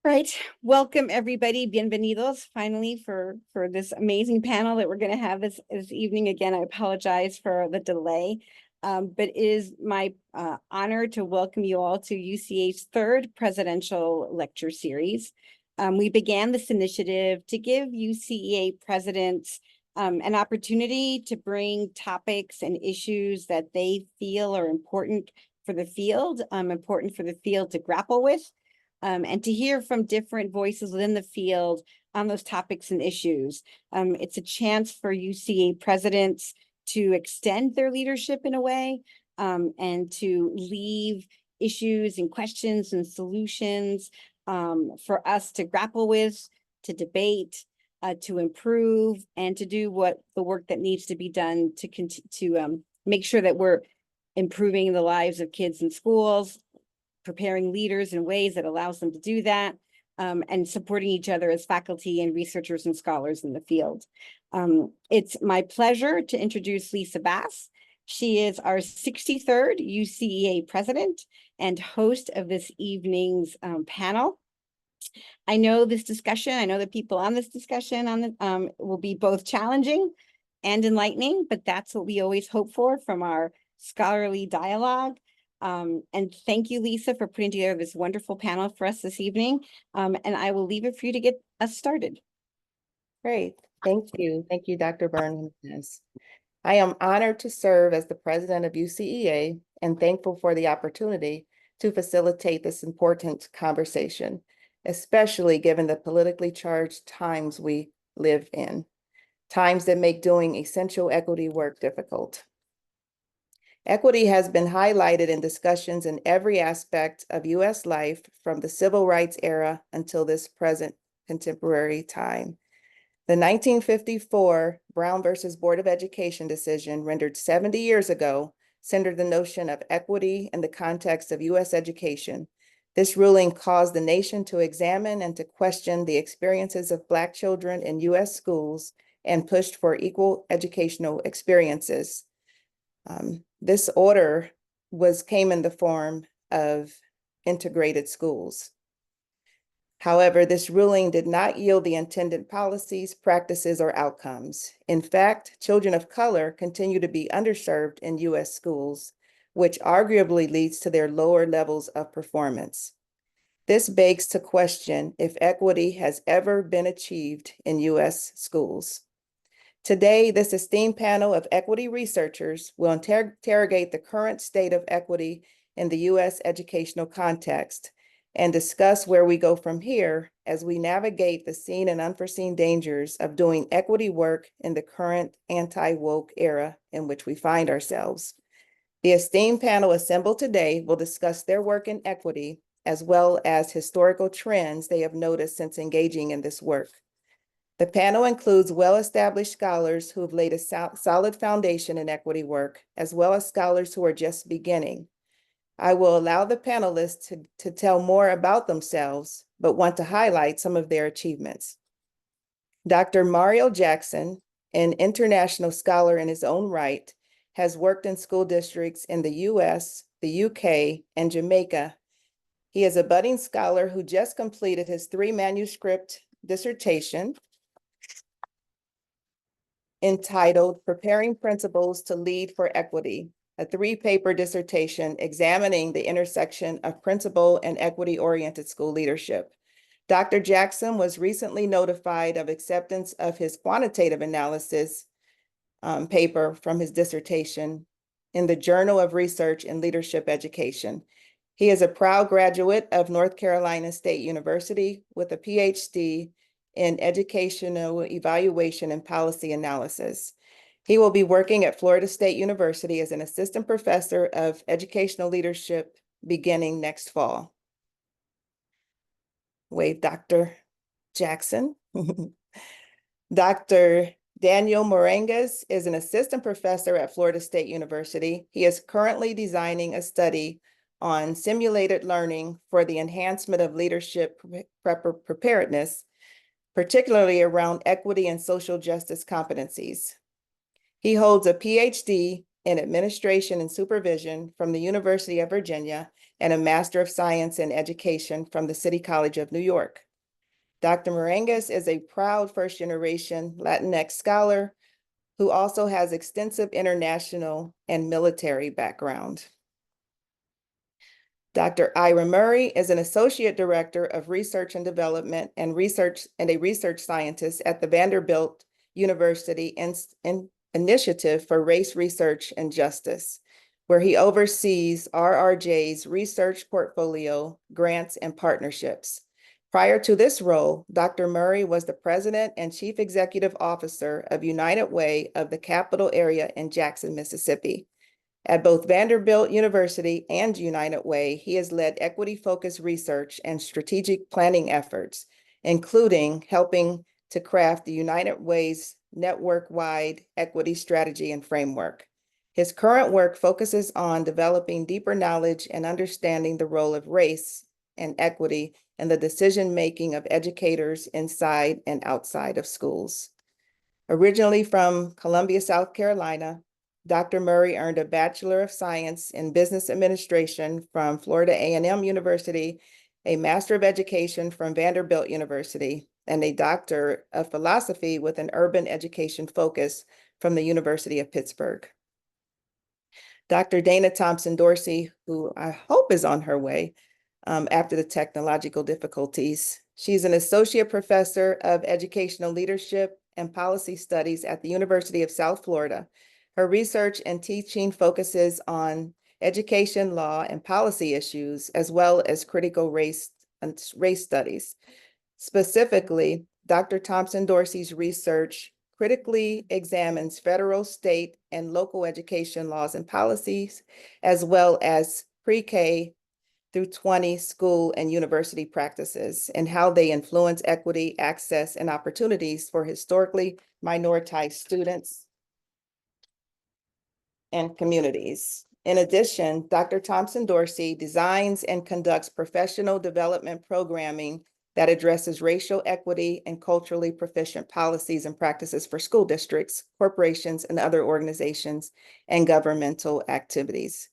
Right. Welcome, everybody. Bienvenidos, finally, for this amazing panel that we're going to have this evening. Again, I apologize for the delay, but it is my honor to welcome you all to UCEA's third presidential lecture series. We began this initiative to give UCEA presidents an opportunity to bring topics and issues that they feel are important for the field to grapple with. And to hear from different voices within the field on those topics and issues. It's a chance for UCA presidents to extend their leadership in a way, and to leave issues and questions and solutions for us to grapple with, to debate, to improve, and to do the work that needs to be done to make sure that we're improving the lives of kids in schools, preparing leaders in ways that allows them to do that, and supporting each other as faculty and researchers and scholars in the field. It's my pleasure to introduce Lisa Bass. She is our 63rd UCEA president and host of this evening's panel. I know the people on this discussion will be both challenging and enlightening, but that's what we always hope for from our scholarly dialogue. And thank you, Lisa, for putting together this wonderful panel for us this evening. And I will leave it for you to get us started. Great. Thank you. Thank you, Dr. Burns. I am honored to serve as the president of UCEA and thankful for the opportunity to facilitate this important conversation, especially given the politically charged times we live in, times that make doing essential equity work difficult. Equity has been highlighted in discussions in every aspect of U.S. life from the civil rights era until this present contemporary time. The 1954 Brown versus Board of Education decision rendered 70 years ago centered the notion of equity in the context of U.S. education. This ruling caused the nation to examine and to question the experiences of Black children in U.S. schools and pushed for equal educational experiences. This order came in the form of integrated schools. However, this ruling did not yield the intended policies, practices, or outcomes. In fact, children of color continue to be underserved in U.S. schools, which arguably leads to their lower levels of performance. This begs to question if equity has ever been achieved in U.S. schools. Today, this esteemed panel of equity researchers will interrogate the current state of equity in the U.S. educational context and discuss where we go from here as we navigate the seen and unforeseen dangers of doing equity work in the current anti-woke era in which we find ourselves. The esteemed panel assembled today will discuss their work in equity as well as historical trends they have noticed since engaging in this work. The panel includes well-established scholars who have laid a solid foundation in equity work, as well as scholars who are just beginning. I will allow the panelists to tell more about themselves, but want to highlight some of their achievements. Dr. Mario Jackson, an international scholar in his own right, has worked in school districts in the US, the UK, and Jamaica. He is a budding scholar who just completed his 3-manuscript dissertation entitled Preparing Principals to Lead for Equity, a 3-paper dissertation examining the intersection of principle and equity-oriented school leadership. Dr. Jackson was recently notified of acceptance of his quantitative analysis paper from his dissertation in the Journal of Research in Leadership Education. He is a proud graduate of North Carolina State University with a PhD in educational evaluation and policy analysis. He will be working at Florida State University as an assistant professor of educational leadership beginning next fall. Wave, Dr. Jackson. Dr. Daniel Moraguez is an assistant professor at Florida State University. He is currently designing a study on simulated learning for the enhancement of leadership preparedness, particularly around equity and social justice competencies. He holds a PhD in administration and supervision from the University of Virginia and a Master of Science in Education from the City College of New York. Dr. Moraguez is a proud first-generation Latinx scholar who also has extensive international and military background. Dr. Ira Murray is an Associate Director of Research and Development and a research scientist at the Vanderbilt University Initiative for Race Research and Justice, where he oversees RRJ's research portfolio, grants, and partnerships. Prior to this role, Dr. Murray was the President and Chief Executive Officer of United Way of the Capital Area in Jackson, Mississippi. At both Vanderbilt University and United Way, he has led equity-focused research and strategic planning efforts, including helping to craft the United Way's network-wide equity strategy and framework. His current work focuses on developing deeper knowledge and understanding the role of race and equity in the decision-making of educators inside and outside of schools. Originally from Columbia, South Carolina, Dr. Murray earned a Bachelor of Science in Business Administration from Florida A&M University, a Master of Education from Vanderbilt University, and a Doctor of Philosophy with an urban education focus from the University of Pittsburgh. Dr. Dana Thompson-Dorsey, who I hope is on her way after the technological difficulties. She's an Associate Professor of Educational Leadership and Policy Studies at the University of South Florida. Her research and teaching focuses on education, law, and policy issues, as well as critical race studies. Specifically, Dr. Thompson-Dorsey's research critically examines federal, state, and local education laws and policies, as well as pre-K through 20 school and university practices and how they influence equity, access, and opportunities for historically minoritized students and communities. In addition, Dr. Thompson-Dorsey designs and conducts professional development programming that addresses racial equity and culturally proficient policies and practices for school districts, corporations, and other organizations and governmental activities.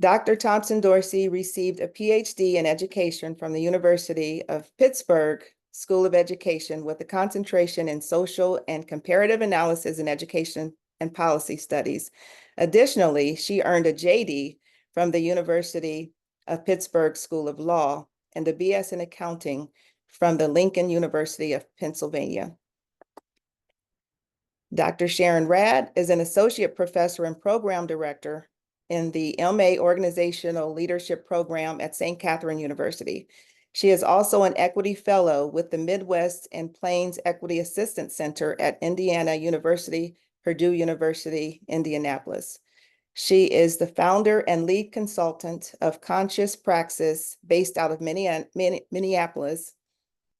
Dr. Thompson-Dorsey received a PhD in education from the University of Pittsburgh School of Education with a concentration in social and comparative analysis in education and policy studies. Additionally, she earned a JD from the University of Pittsburgh School of Law and a BS in accounting from the Lincoln University of Pennsylvania. Dr. Sharon Radd is an associate professor and program director in the MA Organizational Leadership Program at St. Catherine University. She is also an equity fellow with the Midwest and Plains Equity Assistance Center at Indiana University, Purdue University, Indianapolis. She is the founder and lead consultant of Conscious Praxis based out of Minneapolis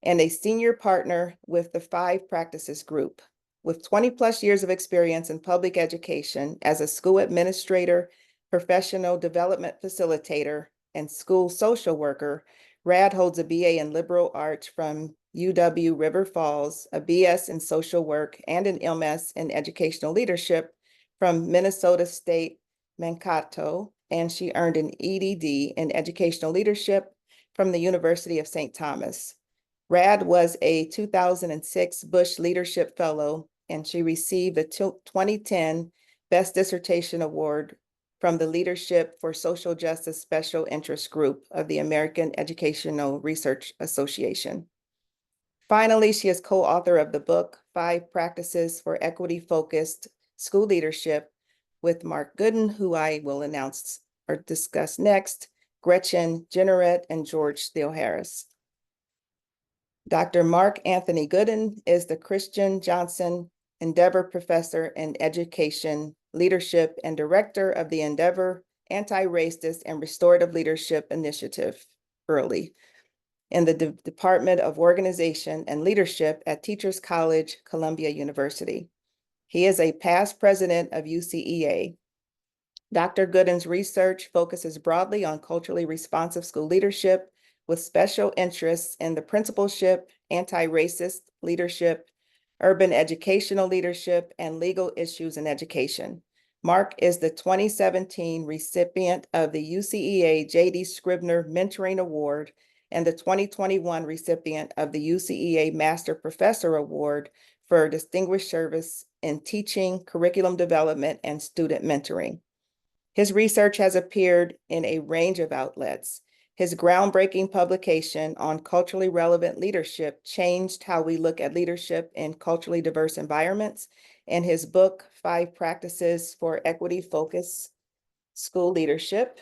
and a senior partner with the Five Practices Group. With 20 plus years of experience in public education as a school administrator, professional development facilitator, and school social worker, Radd holds a BA in liberal arts from UW River Falls, a BS in social work, and an MS in educational leadership from Minnesota State Mankato, and she earned an EDD in educational leadership from the University of St. Thomas. Radd was a 2006 Bush Leadership Fellow, and she received the 2010 Best Dissertation Award from the Leadership for Social Justice Special Interest Group of the American Educational Research Association. Finally, she is co-author of the book, 5 Practices for Equity-Focused School Leadership, with Mark Gooden, who I will announce or discuss next, Gretchen Jenneret, and George Steele Harris. Dr. Mark Anthony Gooden is the Christian Johnson Endeavor Professor in Education, Leadership, and Director of the Endeavor Anti-Racist and Restorative Leadership Initiative, early, in the Department of Organization and Leadership at Teachers College, Columbia University. He is a past president of UCEA. Dr. Gooden's research focuses broadly on culturally responsive school leadership with special interests in the principalship, anti-racist leadership, urban educational leadership, and legal issues in education. Mark is the 2017 recipient of the UCEA J.D. Scribner Mentoring Award and the 2021 recipient of the UCEA Master Professor Award for distinguished service in teaching, curriculum development, and student mentoring. His research has appeared in a range of outlets. His groundbreaking publication on culturally relevant leadership changed how we look at leadership in culturally diverse environments, and his book, 5 Practices for Equity-Focused School Leadership.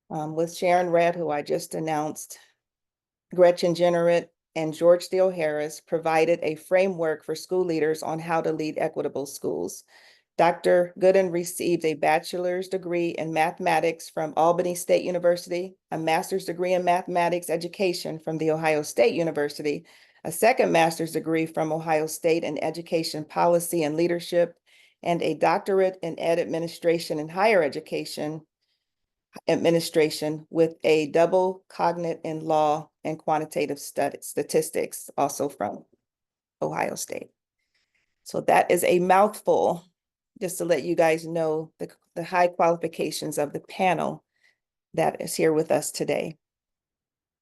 With Sharon, Radd, who I just announced, Gretchen Jennerett, and George Steele Harris provided a framework for school leaders on how to lead equitable schools. Dr. Gooden received a bachelor's degree in mathematics from Albany State University, a master's degree in mathematics education from The Ohio State University, a second master's degree from Ohio State in education policy and leadership, and a doctorate in ed administration and higher education administration with a double cognate in law and quantitative statistics, also from Ohio State. So that is a mouthful, just to let you guys know the high qualifications of the panel that is here with us today.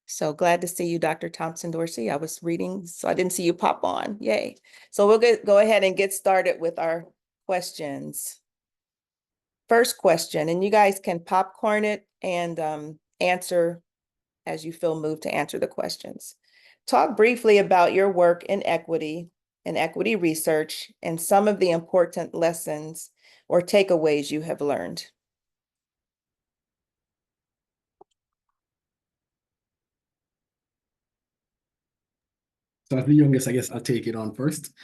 So glad to see you, Dr. Thompson-Dorsey. I was reading, so I didn't see you pop on. Yay. So we'll go ahead and get started with our questions. First question, and you guys can popcorn it and answer as you feel moved to answer the questions. Talk briefly about your work in equity research and some of the important lessons or takeaways you have learned. So as the youngest, I guess I'll take it on first.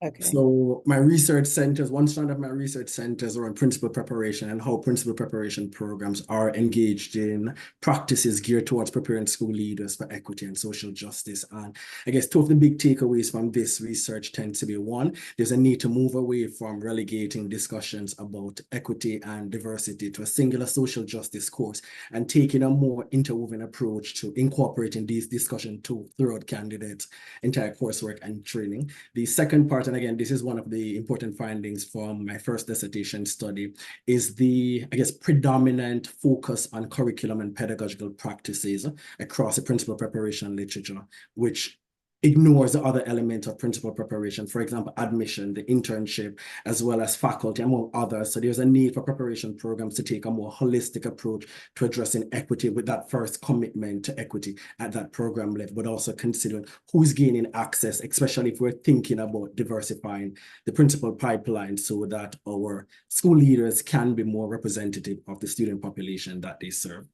Okay. So my research centers, one strand of my research centers are on principal preparation and how principal preparation programs are engaged in practices geared towards preparing school leaders for equity and social justice. And I guess two of the big takeaways from this research tend to be: one, there's a need to move away from relegating discussions about equity and diversity to a singular social justice course and taking a more interwoven approach to incorporating these discussions throughout candidates' entire coursework and training. The second part, and again, this is one of the important findings from my first dissertation study, is the, I guess, predominant focus on curriculum and pedagogical practices across the principal preparation literature, which ignores the other elements of principal preparation, for example, admission, the internship, as well as faculty, among others. So there's a need for preparation programs to take a more holistic approach to addressing equity, with that first commitment to equity at that program level, but also considering who's gaining access, especially if we're thinking about diversifying the principal pipeline so that our school leaders can be more representative of the student population that they serve.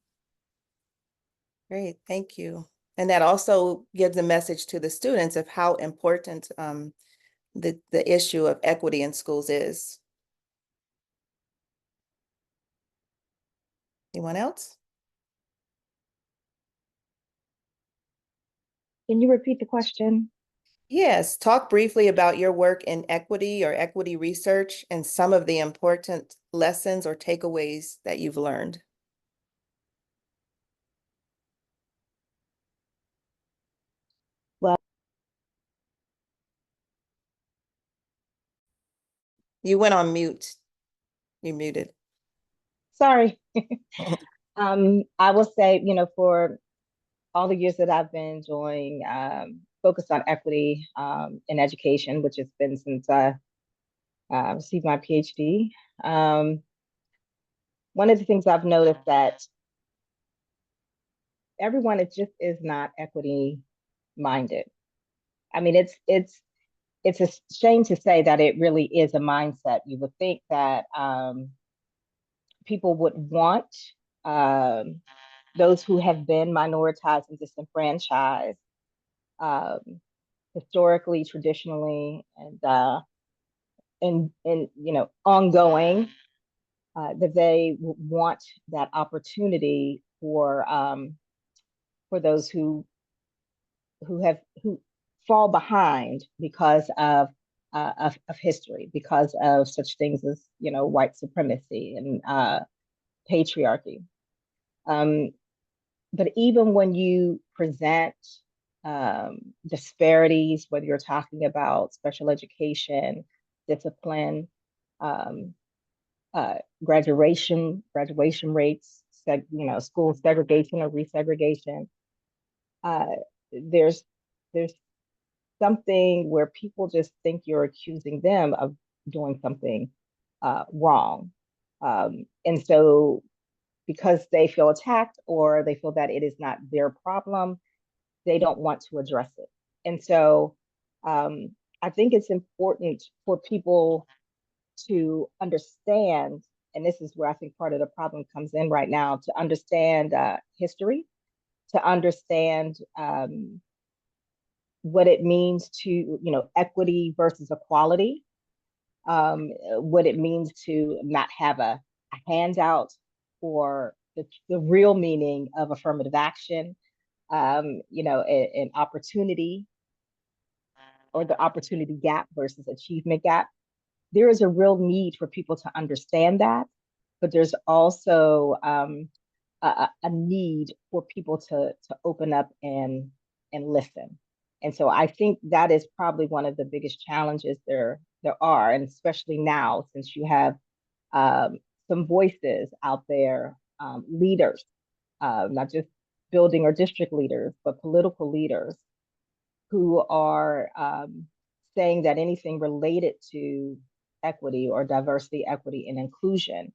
Great, thank you. And that also gives a message to the students of how important the issue of equity in schools is. Anyone else? Can you repeat the question? Yes, talk briefly about your work in equity or equity research and some of the important lessons or takeaways that you've learned. Well, you went on mute. You're muted. sorry. I will say, for all the years that I've been doing, focused on equity in education, which has been since I received my PhD. One of the things I've noticed that everyone is not equity minded. I mean, it's a shame to say that it really is a mindset. You would think that people would want those who have been minoritized and disenfranchised historically, traditionally, and ongoing, that they want that opportunity for those who fall behind because of history, because of such things as white supremacy and patriarchy. But even when you present disparities, whether you're talking about special education, discipline, um, graduation rates, school segregation or resegregation. Uh, there's there's something where people just think you're accusing them of doing something wrong. And so because they feel attacked or they feel that it is not their problem, they don't want to address it. And so I think it's important for people to understand, and this is where I think part of the problem comes in right now, to understand history, to understand what it means to, equity versus equality, what it means to not have a handout, or the real meaning of affirmative action, an opportunity, or the opportunity gap versus achievement gap. There is a real need for people to understand that, but there's also a need for people to open up and listen. And so I think that is probably one of the biggest challenges there are, and especially now, since you have some voices out there, leaders, not just building or district leaders, but political leaders who are saying that anything related to equity or diversity, equity, and inclusion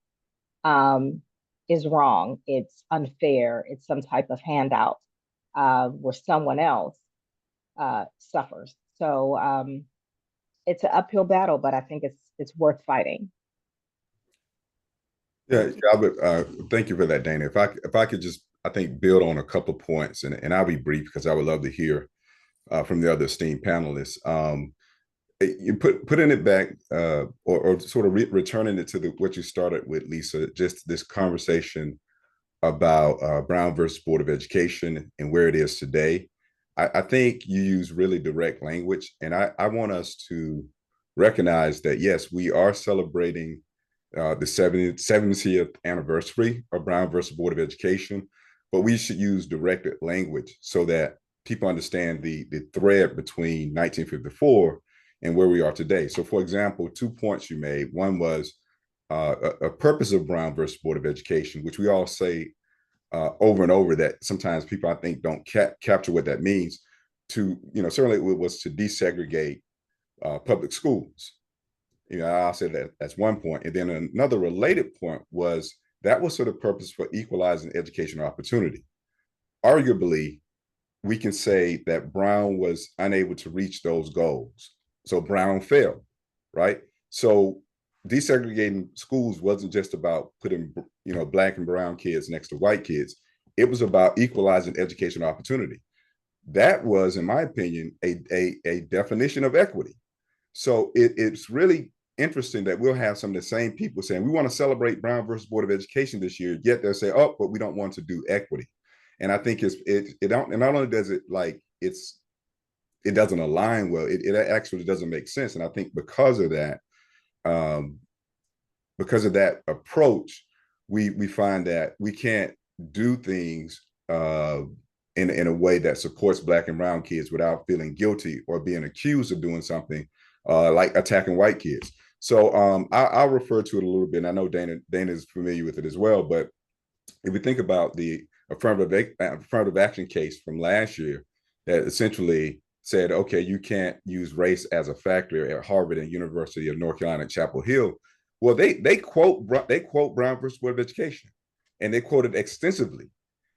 is wrong. It's unfair. It's some type of handout where someone else suffers. So it's an uphill battle, but I think it's worth fighting. Yeah, thank you for that, Dana. If I could just, I think, build on a couple of points, and I'll be brief because I would love to hear from the other esteemed panelists. You putting it back, or sort of returning it to what you started with, Lisa, just this conversation about Brown versus Board of Education and where it is today. I think you use really direct language, and I want us to recognize that, yes, we are celebrating the 70th anniversary of Brown versus Board of Education, but we should use directed language so that people understand the thread between 1954 and where we are today. So, for example, 2 points you made. One was a purpose of Brown versus Board of Education, which we all say over and over, that sometimes people, I think, don't capture what that means. To, certainly it was to desegregate public schools. I'll say that that's one point. And then another related point was that was sort of purpose for equalizing educational opportunity. Arguably, we can say that Brown was unable to reach those goals. So Brown failed, right? So desegregating schools wasn't just about putting, Black and brown kids next to white kids. It was about equalizing educational opportunity. That was, in my opinion, a definition of equity. So it's really interesting that we'll have some of the same people saying we want to celebrate Brown versus Board of Education this year, yet they'll say, oh, but we don't want to do equity. And I think it not only does it it doesn't align well, it actually doesn't make sense. And I think because of that approach, we find that we can't do things in a way that supports Black and brown kids without feeling guilty or being accused of doing something like attacking white kids. So I'll refer to it a little bit. And I know Dana is familiar with it as well. But if we think about the affirmative action case from last year that essentially said, okay, you can't use race as a factor at Harvard and University of North Carolina at Chapel Hill. Well, they quote Brown versus Board of Education, and they quote it extensively.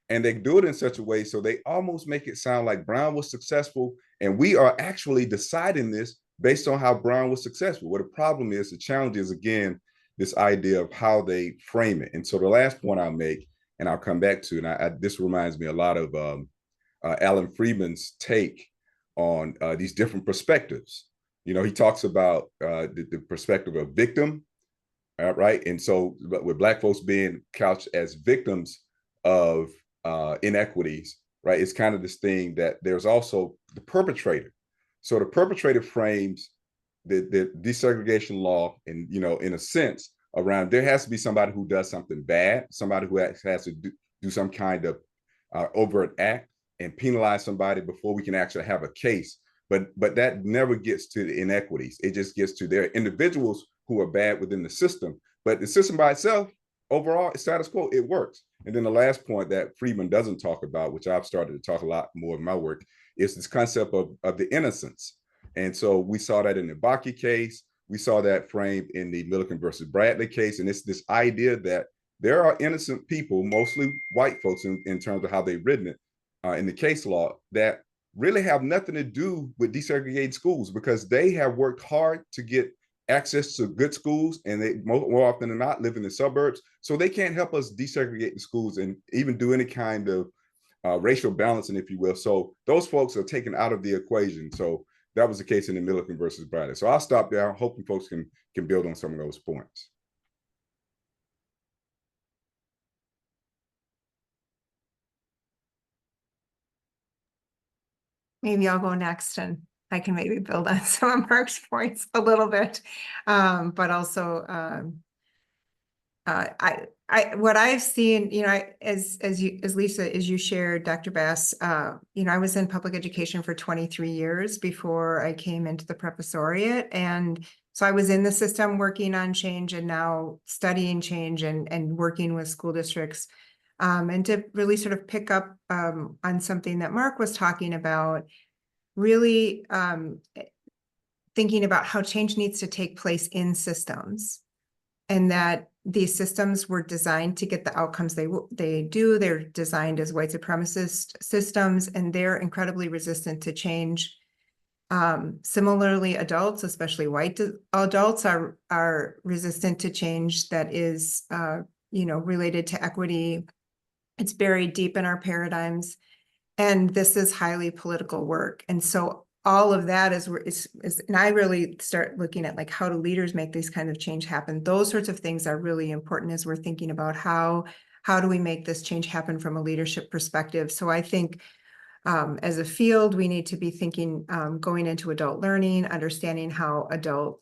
And they do it in such a way so they almost make it sound like Brown was successful, and we are actually deciding this based on how Brown was successful. What the problem is, the challenge is, again, this idea of how they frame it. And so the last point I'll make, and I'll come back to, and this reminds me a lot of Alan Friedman's take on these different perspectives. He talks about the perspective of victim, right? And so with Black folks being couched as victims of inequities, right? It's kind of this thing that there's also the perpetrator. So the perpetrator frames the desegregation law, and in a sense, around there has to be somebody who does something bad, somebody who has to do some kind of overt act, and penalize somebody before we can actually have a case. But that never gets to the inequities. It just gets to their individuals who are bad within the system. But the system by itself, overall, status quo, it works. And then the last point that Friedman doesn't talk about, which I've started to talk a lot more in my work, is this concept of the innocence. And so we saw that in the Bakke case. We saw that framed in the Milliken versus Bradley case. And it's this idea that there are innocent people, mostly white folks in terms of how they've written it in the case law, that really have nothing to do with desegregated schools because they have worked hard to get access to good schools, and they more often than not live in the suburbs. So they can't help us desegregate the schools and even do any kind of racial balancing, if you will. So those folks are taken out of the equation. So that was the case in the Milliken versus Bradley. So I'll stop there, hoping folks can build on some of those points. Maybe I'll go next and I can maybe build on some of Mark's points a little bit. But also, what I've seen, as Lisa, as you shared, Dr. Bass, I was in public education for 23 years before I came into the professoriate. And so I was in the system working on change and now studying change and working with school districts. And to really sort of pick up on something that Mark was talking about, really thinking about how change needs to take place in systems, and that these systems were designed to get the outcomes they do. They're designed as white supremacist systems, and they're incredibly resistant to change. Similarly, adults, especially white adults, are resistant to change that is, related to equity. It's buried deep in our paradigms, and this is highly political work. And so all of that is and I really start looking at like, how do leaders make these kind of change happen? Those sorts of things are really important as we're thinking about how do we make this change happen from a leadership perspective. So I think as a field, we need to be thinking going into adult learning, understanding how adult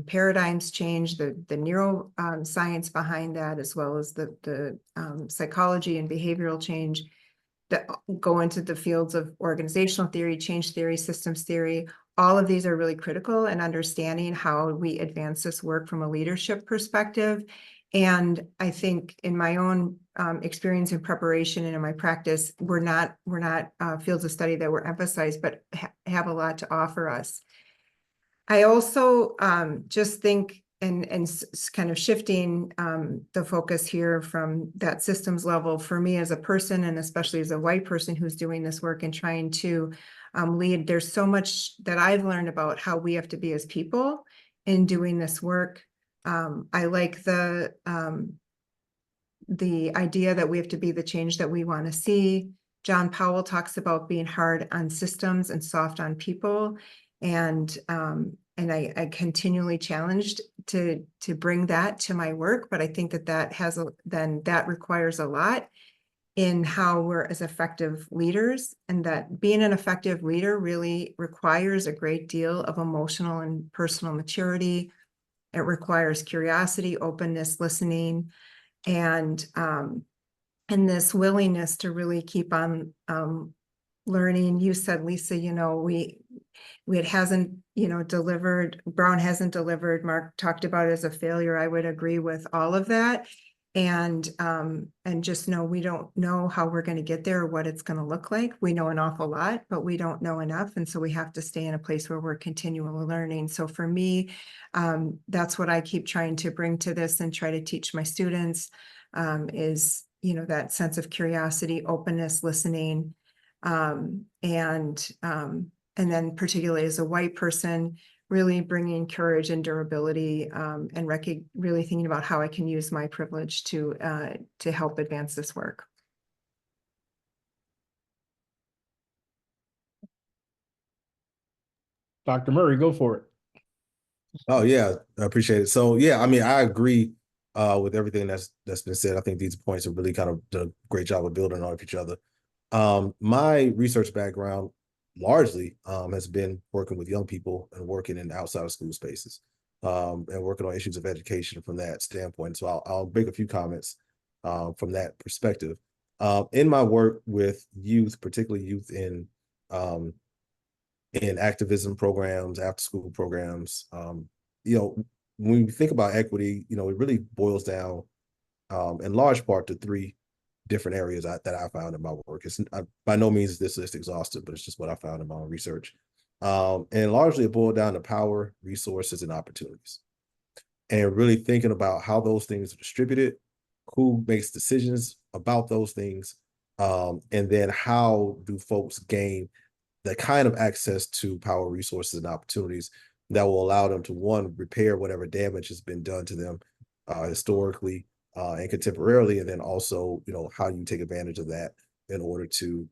paradigms change, the neuroscience behind that, as well as the psychology and behavioral change that go into the fields of organizational theory, change theory, systems theory. All of these are really critical in understanding how we advance this work from a leadership perspective. And I think in my own experience in preparation and in my practice, we're not fields of study that were emphasized, but have a lot to offer us. I also just think, and kind of shifting the focus here from that systems level for me as a person, and especially as a white person who's doing this work and trying to lead, there's so much that I've learned about how we have to be as people in doing this work. I like the idea that we have to be the change that we want to see. John Powell talks about being hard on systems and soft on people. And I continually challenged to bring that to my work, but I think that requires a lot in how we're as effective leaders, and that being an effective leader really requires a great deal of emotional and personal maturity. It requires curiosity, openness, listening, and this willingness to really keep on learning. You said, Lisa, it hasn't, delivered, Brown hasn't delivered. Mark talked about it as a failure. I would agree with all of that. And just know we don't know how we're going to get there or what it's going to look like. We know an awful lot, but we don't know enough. And so we have to stay in a place where we're continually learning. So for me, that's what I keep trying to bring to this and try to teach my students is, that sense of curiosity, openness, listening, and then particularly as a white person, really bringing courage and durability, and really thinking about how I can use my privilege to help advance this work. Dr. Murray, go for it. Oh yeah, I appreciate it. So yeah, I mean, I agree with everything that's been said. I think these points have really kind of done a great job of building on each other. My research background largely has been working with young people and working in outside of school spaces, and working on issues of education from that standpoint. So I'll make a few comments from that perspective. In my work with youth, particularly youth in activism programs, after school programs, when we think about equity, it really boils down in large part to three different areas that I found in my work. By no means is this list exhaustive, but it's just what I found in my own research. And largely it boiled down to power, resources, and opportunities. And really thinking about how those things are distributed, who makes decisions about those things, and then how do folks gain the kind of access to power, resources, and opportunities that will allow them to, one, repair whatever damage has been done to them historically and contemporarily, and then also, how you take advantage of that in order to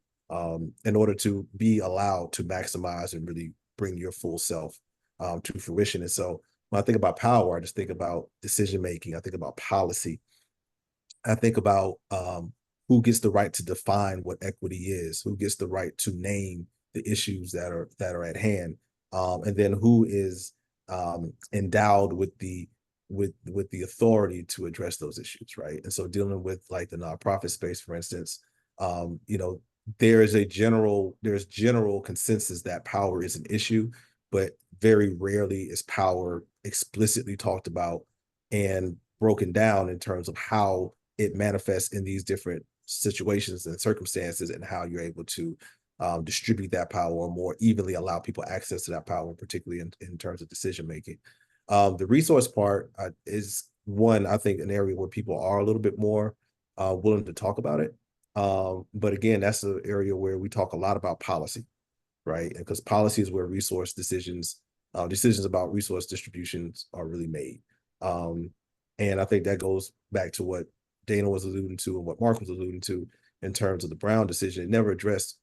be allowed to maximize and really bring your full self to fruition. And so when I think about power, I just think about decision making. I think about policy. I think about who gets the right to define what equity is, who gets the right to name the issues that are at hand, and then who is endowed with the authority to address those issues, right? And so dealing with like the nonprofit space, for instance, there's general consensus that power is an issue, but very rarely is power explicitly talked about and broken down in terms of how it manifests in these different situations and circumstances, and how you're able to distribute that power or more evenly allow people access to that power, particularly in terms of decision making. The resource part is one, I think, an area where people are a little bit more willing to talk about it. But again, that's an area where we talk a lot about policy, right? Because policy is where resource decisions about resource distributions are really made. And I think that goes back to what Dana was alluding to and what Mark was alluding to in terms of the Brown decision. It never addressed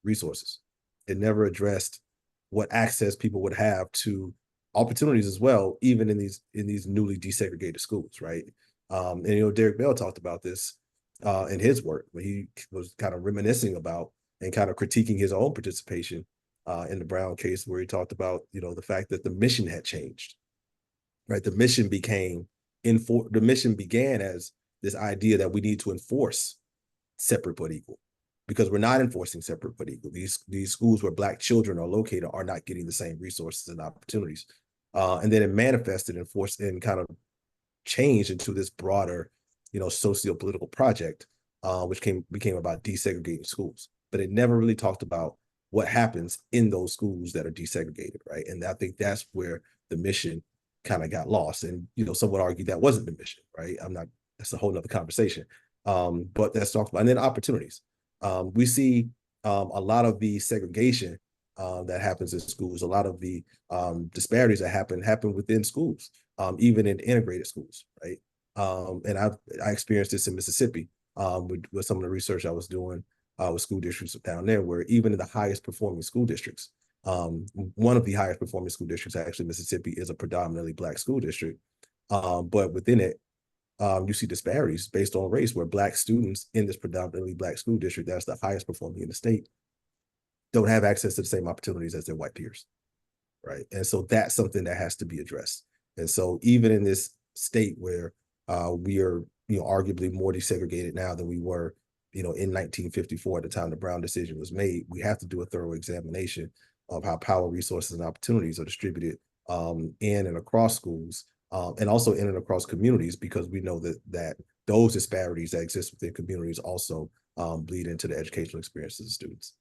resources. It never addressed what access people would have to opportunities as well, even in these newly desegregated schools, right? And Derek Bell talked about this in his work when he was kind of reminiscing about and kind of critiquing his own participation in the Brown case, where he talked about the fact that the mission had changed, right? The mission began as this idea that we need to enforce separate but equal, because we're not enforcing separate but equal. These schools where Black children are located are not getting the same resources and opportunities. And then it manifested and kind of changed into this broader, socio-political project, which became about desegregating schools. But it never really talked about what happens in those schools that are desegregated, right? And I think that's where the mission kind of got lost. And, some would argue that wasn't the mission, right? That's a whole nother conversation. But that's talked about. And then opportunities. We see a lot of the segregation that happens in schools, a lot of the disparities that happen within schools, even in integrated schools, right? And I experienced this in Mississippi with some of the research I was doing with school districts down there, where even in the highest performing school districts, one of the highest performing school districts, actually Mississippi, is a predominantly Black school district. But within it, you see disparities based on race, where Black students in this predominantly Black school district, that's the highest performing in the state, don't have access to the same opportunities as their white peers, right? And so that's something that has to be addressed. And so even in this state where we are, arguably more desegregated now than we were, in 1954 at the time the Brown decision was made, we have to do a thorough examination of how power, resources, and opportunities are distributed in and across schools, and also in and across communities, because we know that those disparities that exist within communities also bleed into the educational experiences of students.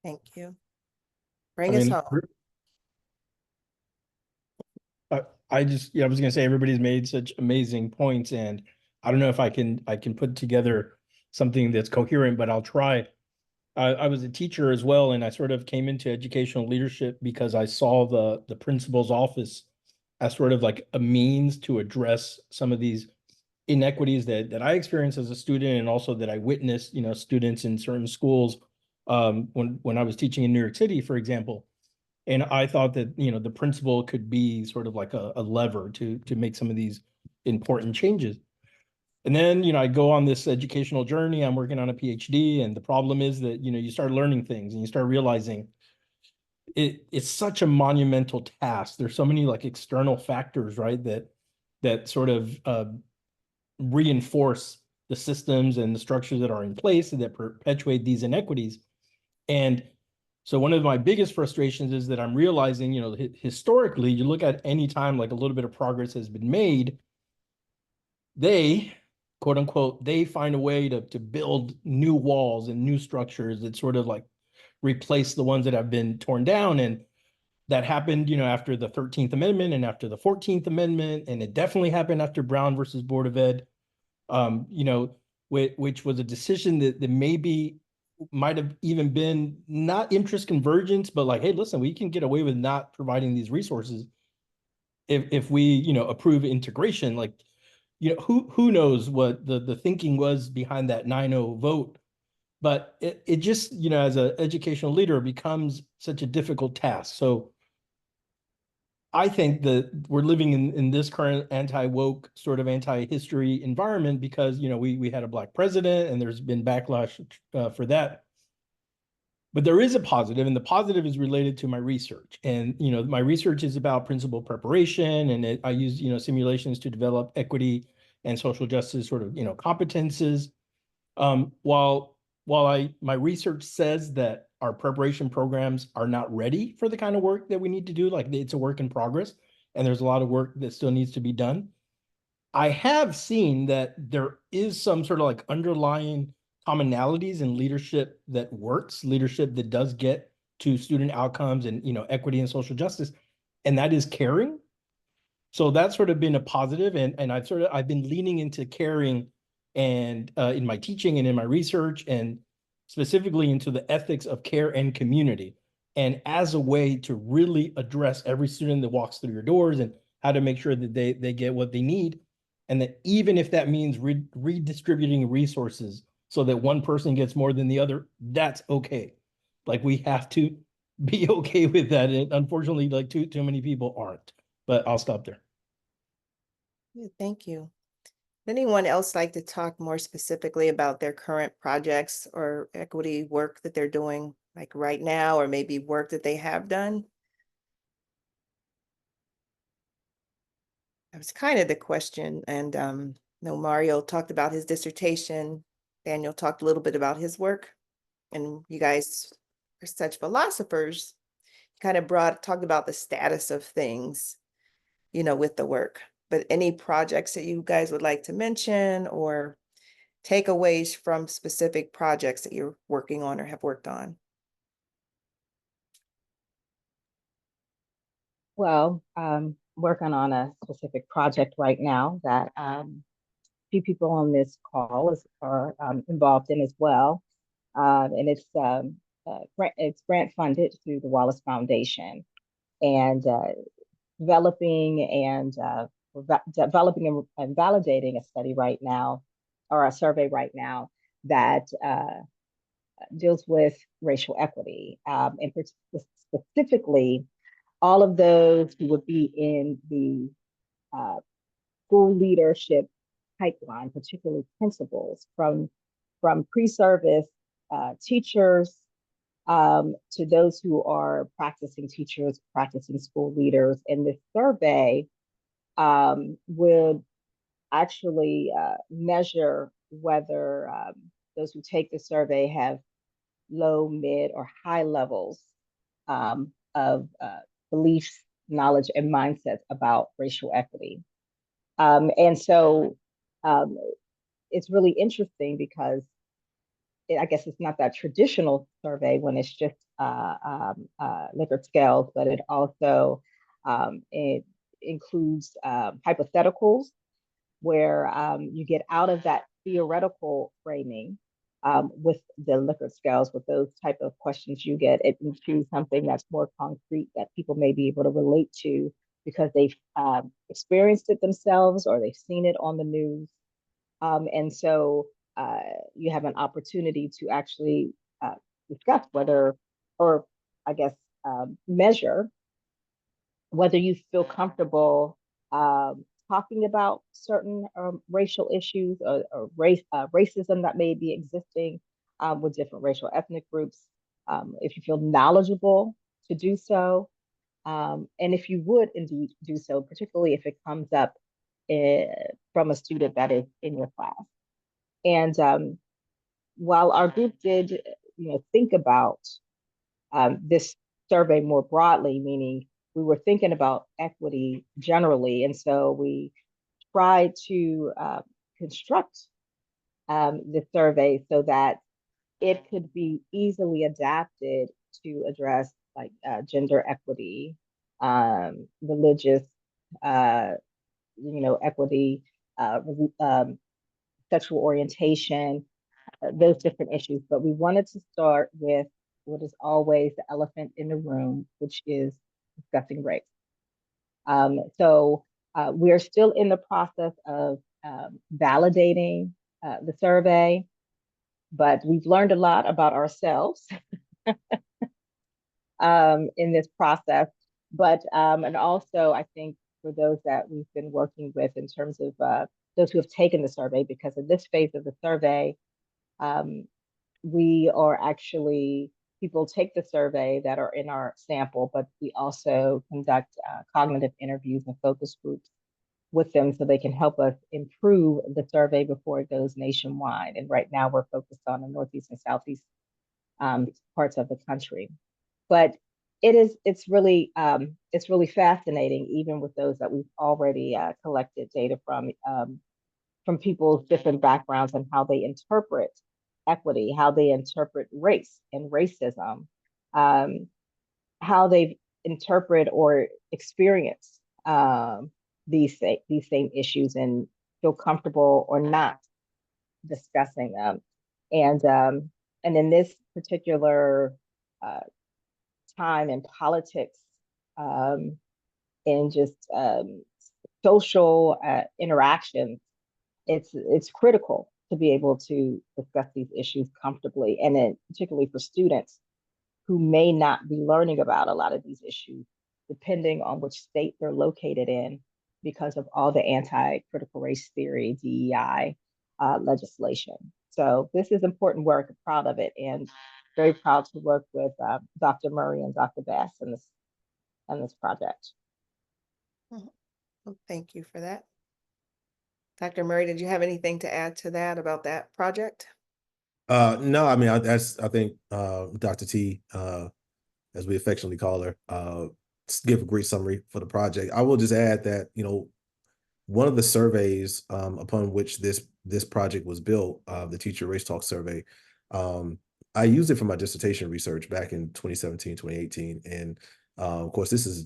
Thank you. Bring us home. I was gonna say, everybody's made such amazing points, and I don't know if I can put together something that's coherent, but I'll try. I was a teacher as well, and I sort of came into educational leadership because I saw the principal's office as sort of like a means to address some of these inequities that I experienced as a student, and also that I witnessed, students in certain schools when I was teaching in New York City, for example. And I thought that, the principal could be sort of like a lever to make some of these important changes. And then, I go on this educational journey. I'm working on a PhD, and the problem is that, you start learning things and you start realizing it's such a monumental task. There's so many like external factors, right? That sort of reinforce the systems and the structures that are in place that perpetuate these inequities. And so one of my biggest frustrations is that I'm realizing, you know, historically, you look at any time like a little bit of progress has been made, they, quote unquote, they find a way to build new walls and new structures that sort of like replace the ones that have been torn down. And that happened, you know, after the 13th Amendment and after the 14th Amendment, and it definitely happened after Brown versus Board of Ed, you know, which was a decision that maybe might have even been not interest convergence, but like, hey, listen, we can get away with not providing these resources if we, you know, approve integration. Like, you know, who knows what the thinking was behind that 9-0 vote. But it just, you know, as an educational leader, becomes such a difficult task. So I think that we're living in this current anti-woke, sort of anti-history environment because, you know, we had a Black president and there's been backlash for that. But there is a positive, and the positive is related to my research. And, you know, my research is about principal preparation, and I use, you know, simulations to develop equity and social justice sort of, you know, competences. While my research says that our preparation programs are not ready for the kind of work that we need to do, like it's a work in progress, and there's a lot of work that still needs to be done. I have seen that there is some sort of like underlying commonalities in leadership that works, leadership that does get to student outcomes and, you know, equity and social justice, and that is caring. So that's sort of been a positive, and I've been leaning into caring and in my teaching and in my research, and specifically into the ethics of care and community, and as a way to really address every student that walks through your doors and how to make sure that they get what they need. And that even if that means redistributing resources so that one person gets more than the other, that's okay. Like, we have to be okay with that. And unfortunately, like too many people aren't. But I'll stop there. Good, thank you. Would anyone else like to talk more specifically about their current projects or equity work that they're doing, like right now, or maybe work that they have done? That was kind of the question. And no, Mario talked about his dissertation. Daniel talked a little bit about his work. And you guys are such philosophers, kind of talked about the status of things, you know, with the work. But any projects that you guys would like to mention, or takeaways from specific projects that you're working on or have worked on? Well, working on a specific project right now that a few people on this call are involved in as well. And it's grant funded through the Wallace Foundation, and developing and validating a study right now, or a survey right now, that deals with racial equity, and specifically all of those who would be in the school leadership pipeline, particularly principals, from pre-service teachers to those who are practicing teachers, practicing school leaders. And this survey would actually measure whether those who take the survey have low, mid, or high levels of beliefs, knowledge, and mindsets about racial equity. And so it's really interesting because I guess it's not that traditional survey when it's just Likert scales, but it also it includes hypotheticals where you get out of that theoretical framing with the Likert scales. With those type of questions you get, it into something that's more concrete that people may be able to relate to because they've experienced it themselves or they've seen it on the news. And so you have an opportunity to actually discuss whether, or I guess measure whether you feel comfortable talking about certain racial issues or racism that may be existing with different racial ethnic groups. If you feel knowledgeable to do so, and if you would indeed do so, particularly if it comes up from a student that is in your class. And while our group did, think about this survey more broadly, meaning we were thinking about equity generally, and so we tried to construct the survey so that it could be easily adapted to address like gender equity, religious, equity, sexual orientation, those different issues. But we wanted to start with what is always the elephant in the room, which is discussing race. So we're still in the process of validating the survey, but we've learned a lot about ourselves in this process. But and also, I think for those that we've been working with in terms of those who have taken the survey, because in this phase of the survey, we are actually, people take the survey that are in our sample, but we also conduct cognitive interviews and focus groups with them so they can help us improve the survey before it goes nationwide. And right now we're focused on the Northeast and Southeast parts of the country. But it's really fascinating, even with those that we've already collected data from people's different backgrounds and how they interpret equity, how they interpret race and racism, how they interpret or experience these same issues and feel comfortable or not discussing them. And in this particular time in politics, and just social interactions, it's critical to be able to discuss these issues comfortably, and then particularly for students who may not be learning about a lot of these issues, depending on which state they're located in, because of all the anti-critical race theory, DEI legislation. So this is important work. I'm proud of it, and very proud to work with Dr. Murray and Dr. Bass in this project. Well, thank you for that. Dr. Murray, did you have anything to add to that about that project? No, I mean, I think Dr. T, as we affectionately call her, give a great summary for the project. I will just add that, one of the surveys upon which this project was built, the Teacher Race Talk survey, I used it for my dissertation research back in 2017, 2018. And of course, this is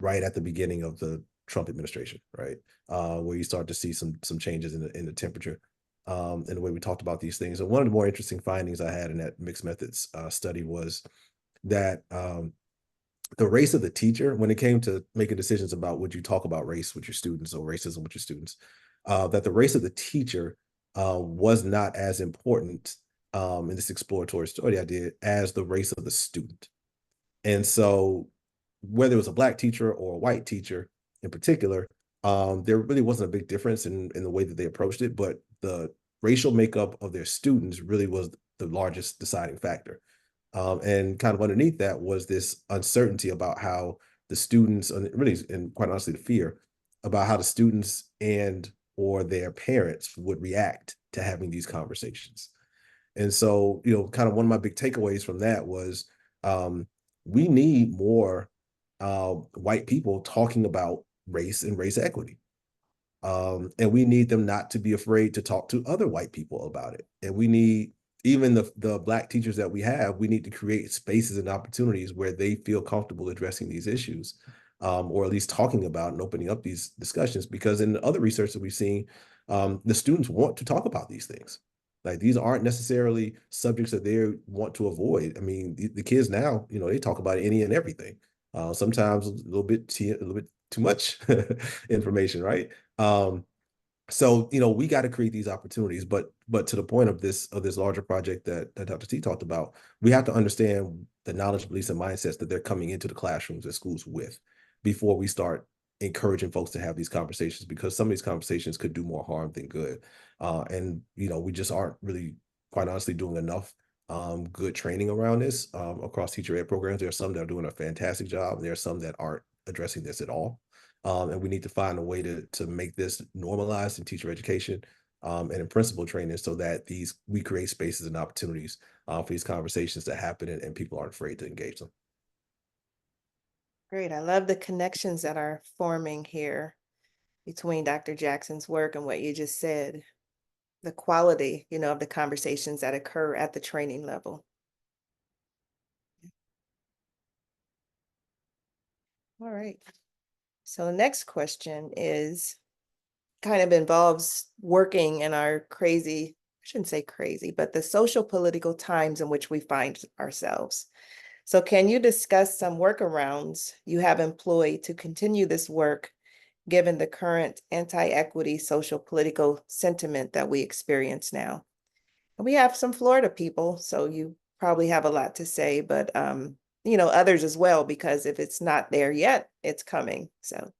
right at the beginning of the Trump administration, right? Where you start to see some changes in the temperature and the way we talked about these things. And one of the more interesting findings I had in that mixed methods study was that the race of the teacher, when it came to making decisions about would you talk about race with your students or racism with your students, that the race of the teacher was not as important in this exploratory study I did as the race of the student. And so whether it was a Black teacher or a white teacher in particular, there really wasn't a big difference in the way that they approached it, but the racial makeup of their students really was the largest deciding factor. And kind of underneath that was this uncertainty about how the students, and really, and quite honestly, the fear about how the students and or their parents would react to having these conversations. And so, kind of one of my big takeaways from that was we need more white people talking about race and race equity. And we need them not to be afraid to talk to other white people about it. And we need, even the Black teachers that we have, we need to create spaces and opportunities where they feel comfortable addressing these issues, or at least talking about and opening up these discussions. Because in the other research that we've seen, the students want to talk about these things. Like, these aren't necessarily subjects that they want to avoid. I mean, the kids now, they talk about any and everything. Sometimes a little bit too much information, right? So, we got to create these opportunities, but to the point of this larger project that Dr. T talked about, we have to understand the knowledge, beliefs, and mindsets that they're coming into the classrooms and schools with before we start encouraging folks to have these conversations, because some of these conversations could do more harm than good. And we just aren't really, quite honestly, doing enough good training around this across teacher ed programs. There are some that are doing a fantastic job, and there are some that aren't addressing this at all. And we need to find a way to make this normalized in teacher education and in principal training so that we create spaces and opportunities for these conversations to happen and people aren't afraid to engage them. Great. I love the connections that are forming here between Dr. Jackson's work and what you just said. The quality, of the conversations that occur at the training level. All right. So the next question is kind of involves working in our crazy, I shouldn't say crazy, but the social political times in which we find ourselves. So can you discuss some workarounds you have employed to continue this work given the current anti-equity social political sentiment that we experience now? And we have some Florida people, so you probably have a lot to say, but others as well, because if it's not there yet, it's coming. So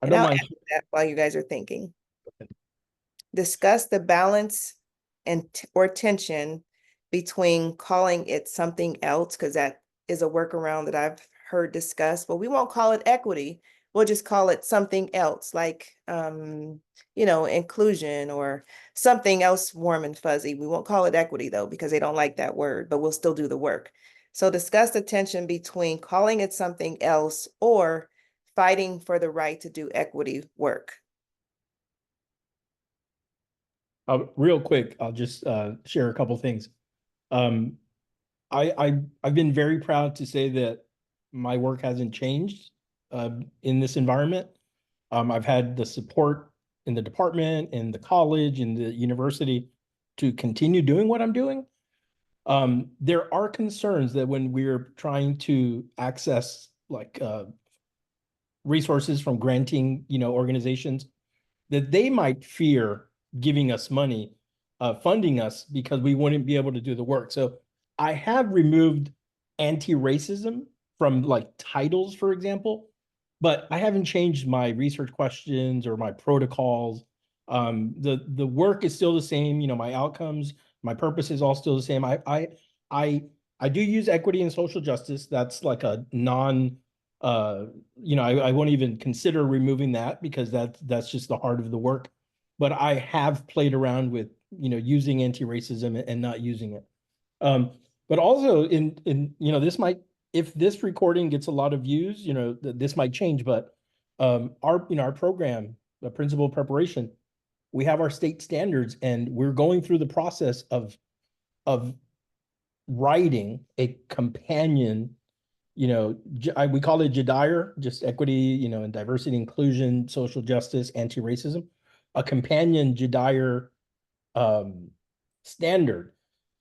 I and don't I'll mind. add to that while you guys are thinking. Discuss the balance or tension between calling it something else, because that is a workaround that I've heard discussed, but we won't call it equity. We'll just call it something else, like inclusion or something else warm and fuzzy. We won't call it equity though, because they don't like that word, but we'll still do the work. So discuss the tension between calling it something else or fighting for the right to do equity work. Real quick, I'll just share a couple things. I've been very proud to say that my work hasn't changed in this environment. I've had the support in the department, in the college, in the university to continue doing what I'm doing. There are concerns that when we're trying to access like resources from granting, organizations, that they might fear giving us money, funding us because we wouldn't be able to do the work. So I have removed anti-racism from like titles, for example, but I haven't changed my research questions or my protocols. The work is still the same. My outcomes, my purpose is all still the same. I do use equity and social justice. That's like a non. I won't even consider removing that because that's just the heart of the work. But I have played around with using anti-racism and not using it. But also in this might, if this recording gets a lot of views, this might change. But our program, the principal preparation, we have our state standards, and we're going through the process of writing a companion. We call it JDIRE, just equity, and diversity, inclusion, social justice, anti-racism, a companion JDIRE standard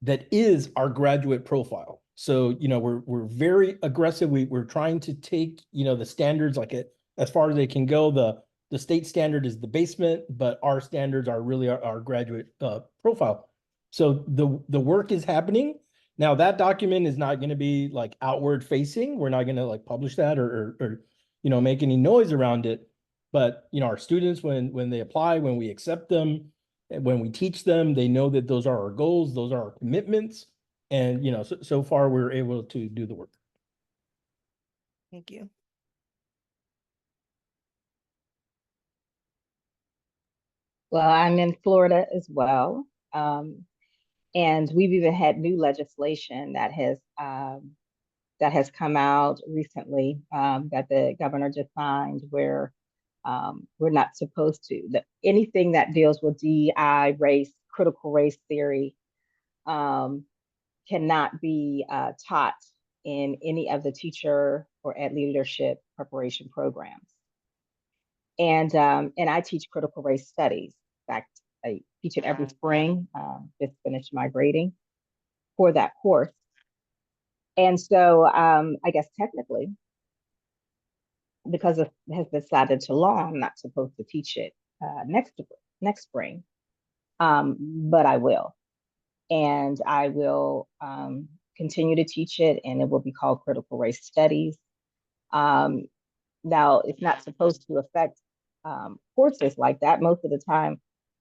that is our graduate profile. So, we're very aggressive. We're trying to take, the standards like it as far as they can go. The state standard is the basement, but our standards are really our graduate profile. So the work is happening. Now that document is not going to be like outward facing. We're not going to like publish that or make any noise around it. But our students, when they apply, when we accept them, and when we teach them, they know that those are our goals, those are our commitments, and so far we're able to do the work. Thank you. Well, I'm in Florida as well. And we've even had new legislation that has come out recently that the governor just signed, where we're not supposed to, anything that deals with DEI, race, critical race theory cannot be taught in any of the teacher or ed leadership preparation programs. And I teach critical race studies. In fact, I teach it every spring. Just finished my grading for that course. And so I guess technically, because it has been slotted to law, I'm not supposed to teach it next spring, but I will. And I will continue to teach it, and it will be called Critical Race Studies. Now, it's not supposed to affect courses like that. Most of the time,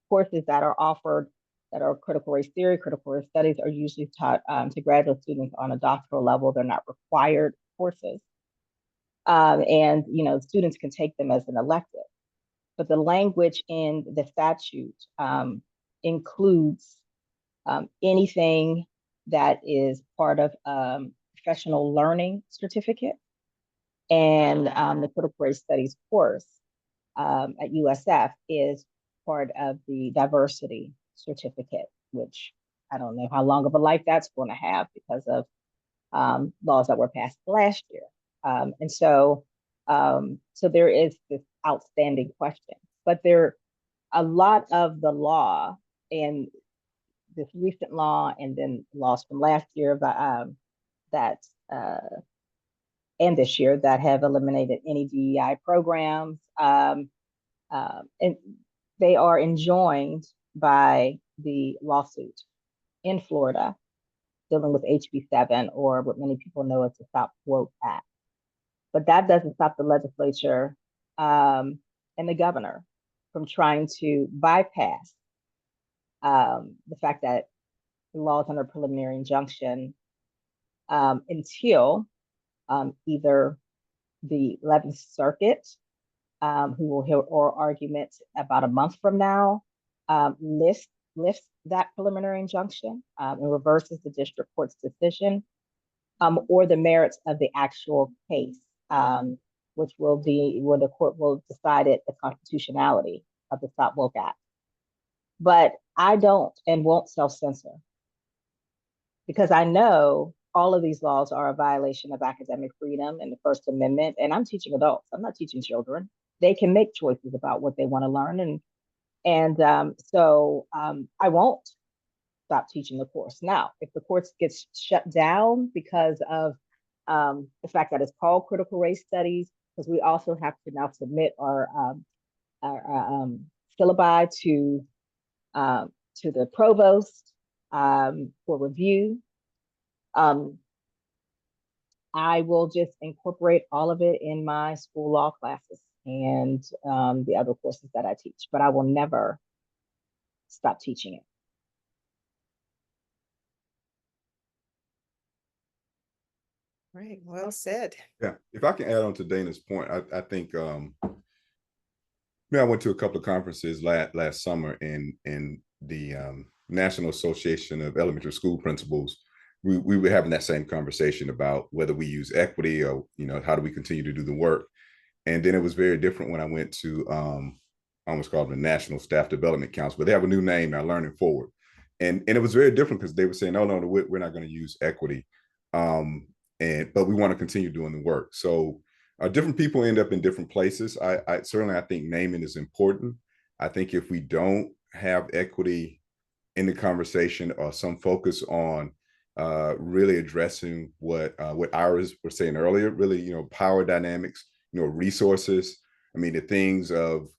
courses that are offered that are critical race theory, critical race studies are usually taught to graduate students on a doctoral level. They're not required courses. And, you know, students can take them as an elective. But the language in the statute includes anything that is part of professional learning certificate and the critical race studies course at USF is part of the diversity certificate, which I don't know how long of a life that's going to have because of laws that were passed last year. And so there is this outstanding question, but a lot of the law and this recent law and then laws from last year and this year that have eliminated any DEI programs, and they are enjoined by the lawsuit in Florida dealing with HB7, or what many people know as the Stop Woke Act. But that doesn't stop the legislature and the governor from trying to bypass the fact that the law is under preliminary injunction until either the 11th Circuit, who will hear oral arguments about a month from now, lifts that preliminary injunction and reverses the district court's decision, or the merits of the actual case, which will be where the court will decide the constitutionality of the Stop Woke Act. But I don't and won't self-censor because I know all of these laws are a violation of academic freedom and the First Amendment. And I'm teaching adults. I'm not teaching children. They can make choices about what they want to learn. So I won't stop teaching the course. Now, if the course gets shut down because of the fact that it's called critical race studies, because we also have to now submit our syllabi to the provost for review. I will just incorporate all of it in my school law classes and the other courses that I teach, but I will never stop teaching it. Right, well said. Yeah, if I can add on to Dana's point, I think I went to a couple of conferences last summer in the National Association of Elementary School Principals. We were having that same conversation about whether we use equity or, how do we continue to do the work. And then it was very different when I went to almost called the National Staff Development Council, but they have a new name now, Learning Forward. And it was very different because they were saying, no, we're not going to use equity. But we want to continue doing the work. So different people end up in different places. I certainly think naming is important. I think if we don't have equity in the conversation or some focus on really addressing what Iris was saying earlier, really, power dynamics, resources. I mean, the things of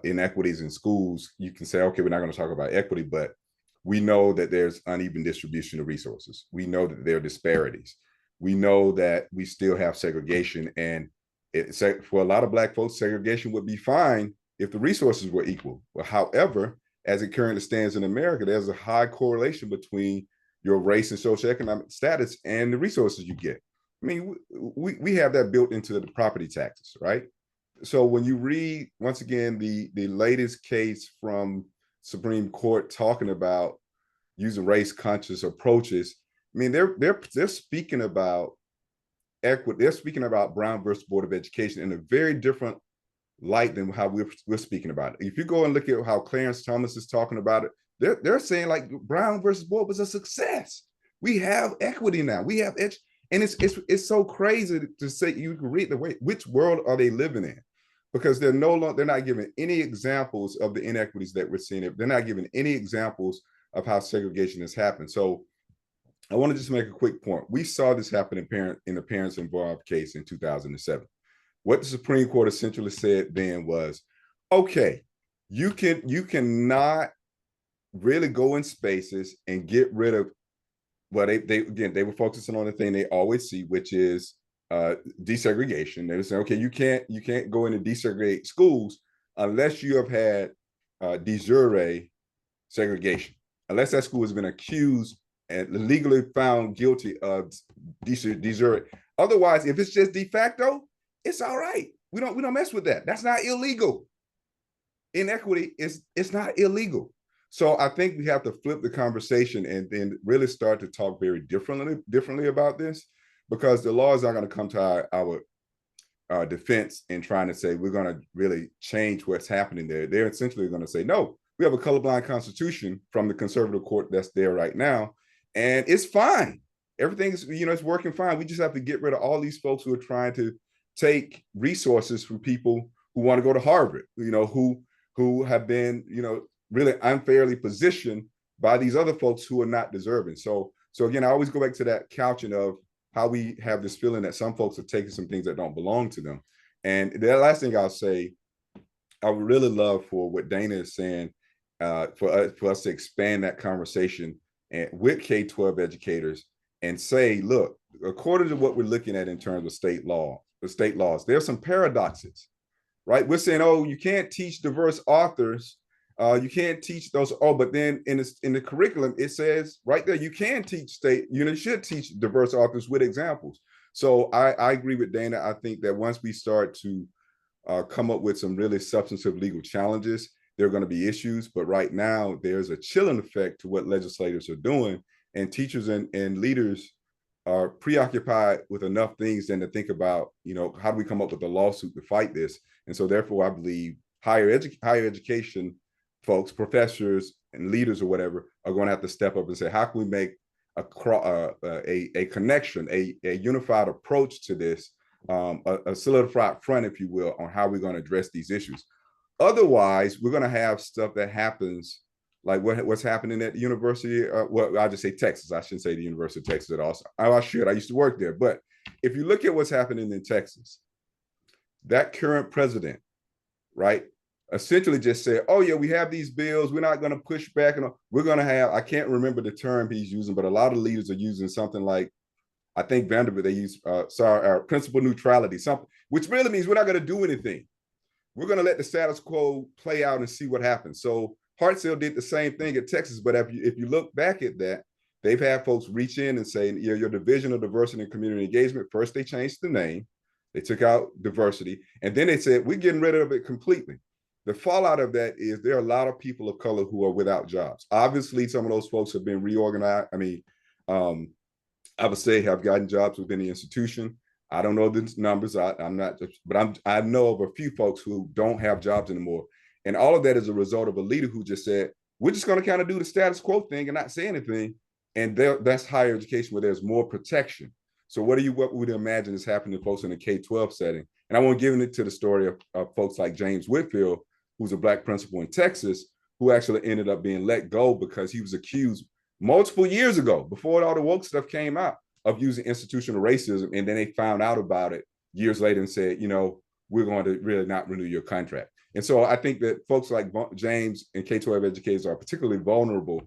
inequities in schools, you can say, okay, we're not going to talk about equity, but we know that there's uneven distribution of resources. We know that there are disparities. We know that we still have segregation, and for a lot of Black folks, segregation would be fine if the resources were equal. Well, however, as it currently stands in America, there's a high correlation between your race and socioeconomic status and the resources you get. I mean, we have that built into the property taxes, right? So when you read, once again, the latest case from Supreme Court talking about using race-conscious approaches, I mean, they're speaking about equity. They're speaking about Brown versus Board of Education in a very different light than how we're speaking about it. If you go and look at how Clarence Thomas is talking about it, they're saying like Brown versus Board was a success. We have equity now. We have and it's so crazy to say. You can read the way, which world are they living in? Because they're not giving any examples of the inequities that we're seeing. They're not giving any examples of how segregation has happened. So I want to just make a quick point. We saw this happen in the parents involved case in 2007. What the Supreme Court essentially said then was, okay, you cannot really go in spaces and get rid of, well, they were focusing on the thing they always see, which is desegregation. They were saying, okay, you can't go in and desegregate schools unless you have had de jure segregation. unless that school has been accused and legally found guilty of desert. Otherwise, if it's just de facto, it's all right. We don't mess with that. That's not illegal. Inequity it's not illegal. So I think we have to flip the conversation and then really start to talk very differently about this, because the law is not going to come to our defense in trying to say we're going to really change what's happening there. They're essentially going to say, no, we have a colorblind constitution from the conservative court that's there right now, and it's fine. Everything's, it's working fine. We just have to get rid of all these folks who are trying to take resources from people who want to go to Harvard, who have been, really unfairly positioned by these other folks who are not deserving. So again, I always go back to that couching of how we have this feeling that some folks are taking some things that don't belong to them. And the last thing I'll say, I would really love for what Dana is saying, for us to expand that conversation with K-12 educators and say, look, according to what we're looking at in terms of state laws, there's some paradoxes, right? We're saying, oh, you can't teach diverse authors. You can't teach those. Oh, but then in the curriculum, it says right there, you can teach you should teach diverse authors with examples. So I agree with Dana. I think that once we start to come up with some really substantive legal challenges, there are going to be issues. But right now, there's a chilling effect to what legislators are doing, and teachers and leaders are preoccupied with enough things than to think about, how do we come up with a lawsuit to fight this? And so therefore, I believe higher education folks, professors and leaders or whatever, are going to have to step up and say, how can we make a connection, a unified approach to this, a solidified front, if you will, on how we're going to address these issues. Otherwise, we're going to have stuff that happens like what's happening at the University, well, I'll just say Texas. I shouldn't say the University of Texas at all. I should. I used to work there. But if you look at what's happening in Texas, that current president, right, essentially just said, oh, yeah, we have these bills. We're not going to push back. And we're going to have, I can't remember the term he's using, but a lot of leaders are using something like, I think Vanderbilt, they use, principal neutrality, something, which really means we're not going to do anything. We're going to let the status quo play out and see what happens. So Hartselle did the same thing at Texas. But if you look back at that, they've had folks reach in and say, your Division of Diversity and Community Engagement, first they changed the name. They took out diversity. And then they said, we're getting rid of it completely. The fallout of that is there are a lot of people of color who are without jobs. Obviously, some of those folks have been reorganized. I mean, I would say have gotten jobs within the institution. I don't know the numbers. I'm not, but I know of a few folks who don't have jobs anymore. And all of that is a result of a leader who just said, we're just going to kind of do the status quo thing and not say anything. And that's higher education where there's more protection. So what would you imagine is happening to folks in the K-12 setting? And I want to give it to the story of folks like James Whitfield, who's a Black principal in Texas, who actually ended up being let go because he was accused multiple years ago, before all the woke stuff came out, of using institutional racism. And then they found out about it years later and said, we're going to really not renew your contract. And so I think that folks like James and K-12 educators are particularly vulnerable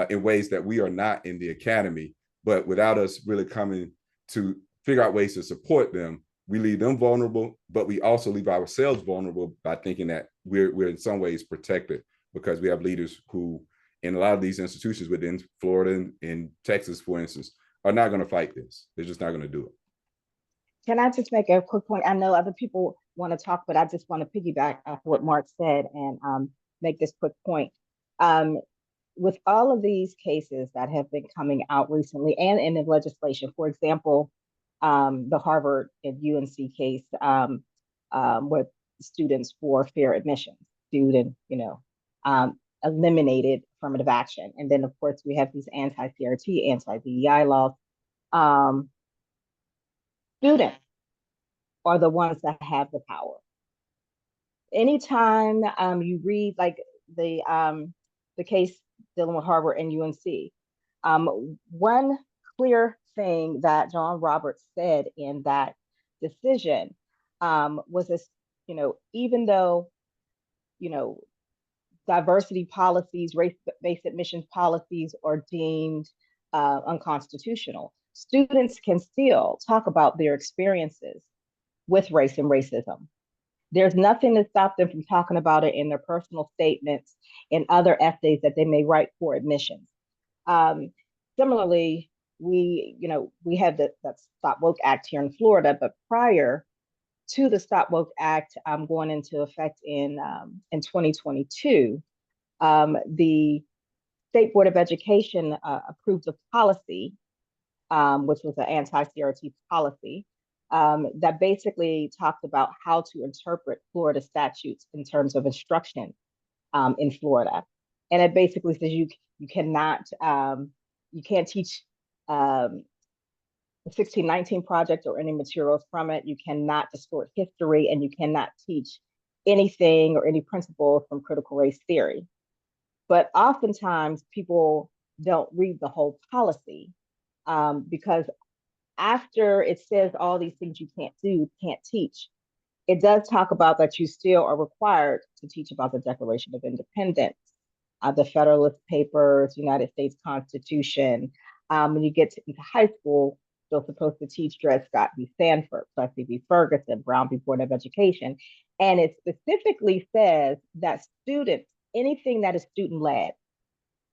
in ways that we are not in the academy. But without us really coming to figure out ways to support them, we leave them vulnerable, but we also leave ourselves vulnerable by thinking that we're in some ways protected because we have leaders who, in a lot of these institutions within Florida and in Texas, for instance, are not going to fight this. They're just not going to do it. Can I just make a quick point? I know other people want to talk, but I just want to piggyback off what Mark said and make this quick point. With all of these cases that have been coming out recently and in the legislation, for example, the Harvard and UNC case with students for fair admission, student, eliminated affirmative action. And then, of course, we have these anti-CRT, anti-DEI laws. Students are the ones that have the power. Anytime you read like the case dealing with Harvard and UNC, one clear thing that John Roberts said in that decision was this, even though, diversity policies, race-based admissions policies are deemed unconstitutional, students can still talk about their experiences with race and racism. There's nothing to stop them from talking about it in their personal statements and other essays that they may write for admissions. Similarly, we have the Stop Woke Act here in Florida, but prior to the Stop Woke Act going into effect in 2022, the State Board of Education approved a policy, which was an anti-CRT policy, that basically talked about how to interpret Florida statutes in terms of instruction in Florida. And it basically says you can't teach the 1619 project or any materials from it. You cannot distort history, and you cannot teach anything or any principles from critical race theory. But oftentimes people don't read the whole policy because after it says all these things you can't do, can't teach, it does talk about that you still are required to teach about the Declaration of Independence, the Federalist Papers, United States Constitution. When you get into high school, still supposed to teach Dred Scott v. Sanford, Plessy v. Ferguson, Brown v. Board of Education. And it specifically says that students, anything that is student-led,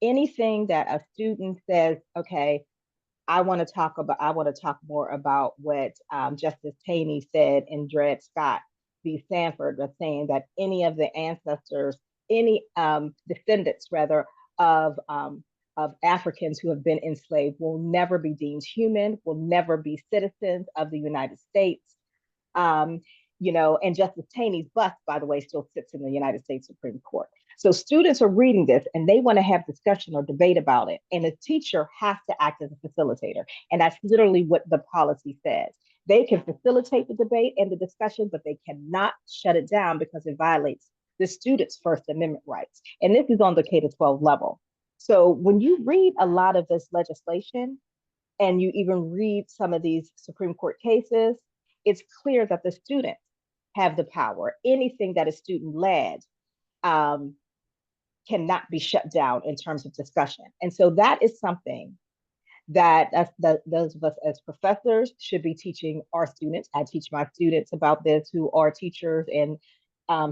anything that a student says, okay, I want to talk more about what Justice Taney said in Dred Scott v. Sanford, that's saying that any of the ancestors, any descendants rather of Africans who have been enslaved will never be deemed human, will never be citizens of the United States. And Justice Taney's bust, by the way, still sits in the United States Supreme Court. So students are reading this and they want to have discussion or debate about it. And a teacher has to act as a facilitator. And that's literally what the policy says. They can facilitate the debate and the discussion, but they cannot shut it down because it violates the students' First Amendment rights. And this is on the K-12 level. So when you read a lot of this legislation and you even read some of these Supreme Court cases, it's clear that the students have the power. Anything that is student-led cannot be shut down in terms of discussion. And so that is something that those of us as professors should be teaching our students. I teach my students about this who are teachers and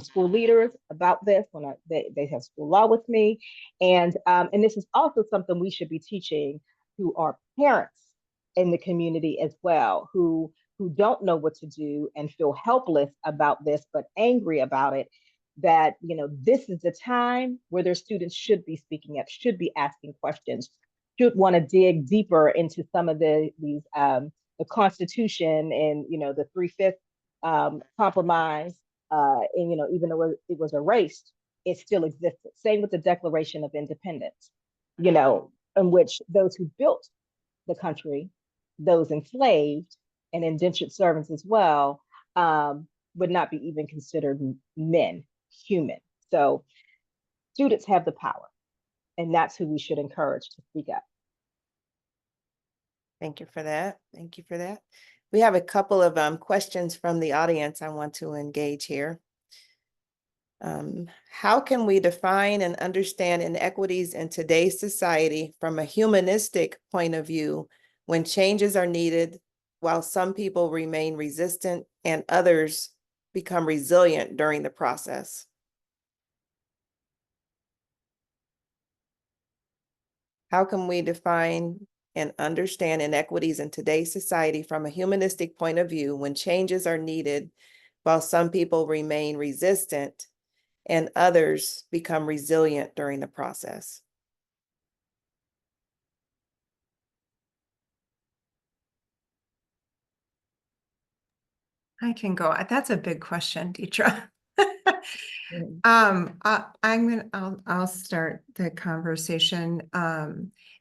school leaders about this when they have school law with me. And this is also something we should be teaching who are parents in the community as well, who don't know what to do and feel helpless about this, but angry about it, that, this is the time where their students should be speaking up, should be asking questions, should want to dig deeper into some of the Constitution and, the 3/5 compromise. And, even though it was erased, it still existed. Same with the Declaration of Independence, in which those who built the country, those enslaved and indentured servants as well, would not be even considered men, human. So students have the power, and that's who we should encourage to speak up. Thank you for that. Thank you for that. We have a couple of questions from the audience I want to engage here. How can we define and understand inequities in today's society from a humanistic point of view when changes are needed, while some people remain resistant and others become resilient during the process? How can we define and understand inequities in today's society from a humanistic point of view when changes are needed, while some people remain resistant and others become resilient during the process? I can go. That's a big question, Deetra. I'll start the conversation.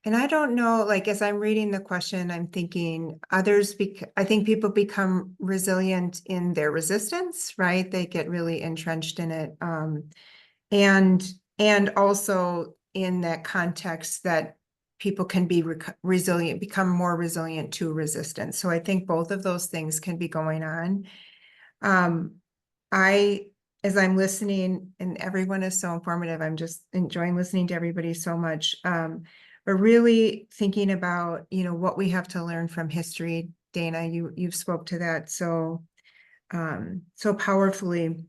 And I don't know, like, as I'm reading the question, I'm thinking I think people become resilient in their resistance, right? They get really entrenched in it. And also in that context that people can be resilient, become more resilient to resistance. So I think both of those things can be going on. As I'm listening, and everyone is so informative, I'm just enjoying listening to everybody so much. But really thinking about, what we have to learn from history. Dana, you've spoke to that so powerfully.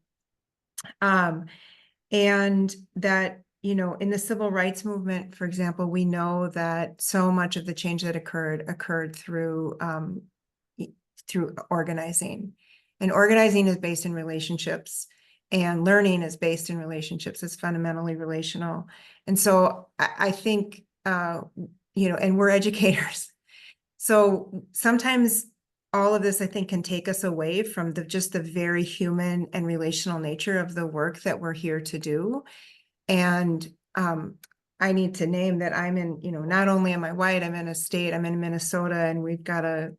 And that, you know, in the civil rights movement, for example, we know that so much of the change that occurred through organizing. And organizing is based in relationships, and learning is based in relationships. It's fundamentally relational. And so I think, you know, and we're educators. So sometimes all of this, I think, can take us away from just the very human and relational nature of the work that we're here to do. And I need to name that I'm in, you know, not only am I white, I'm in a state, I'm in Minnesota, and we've got a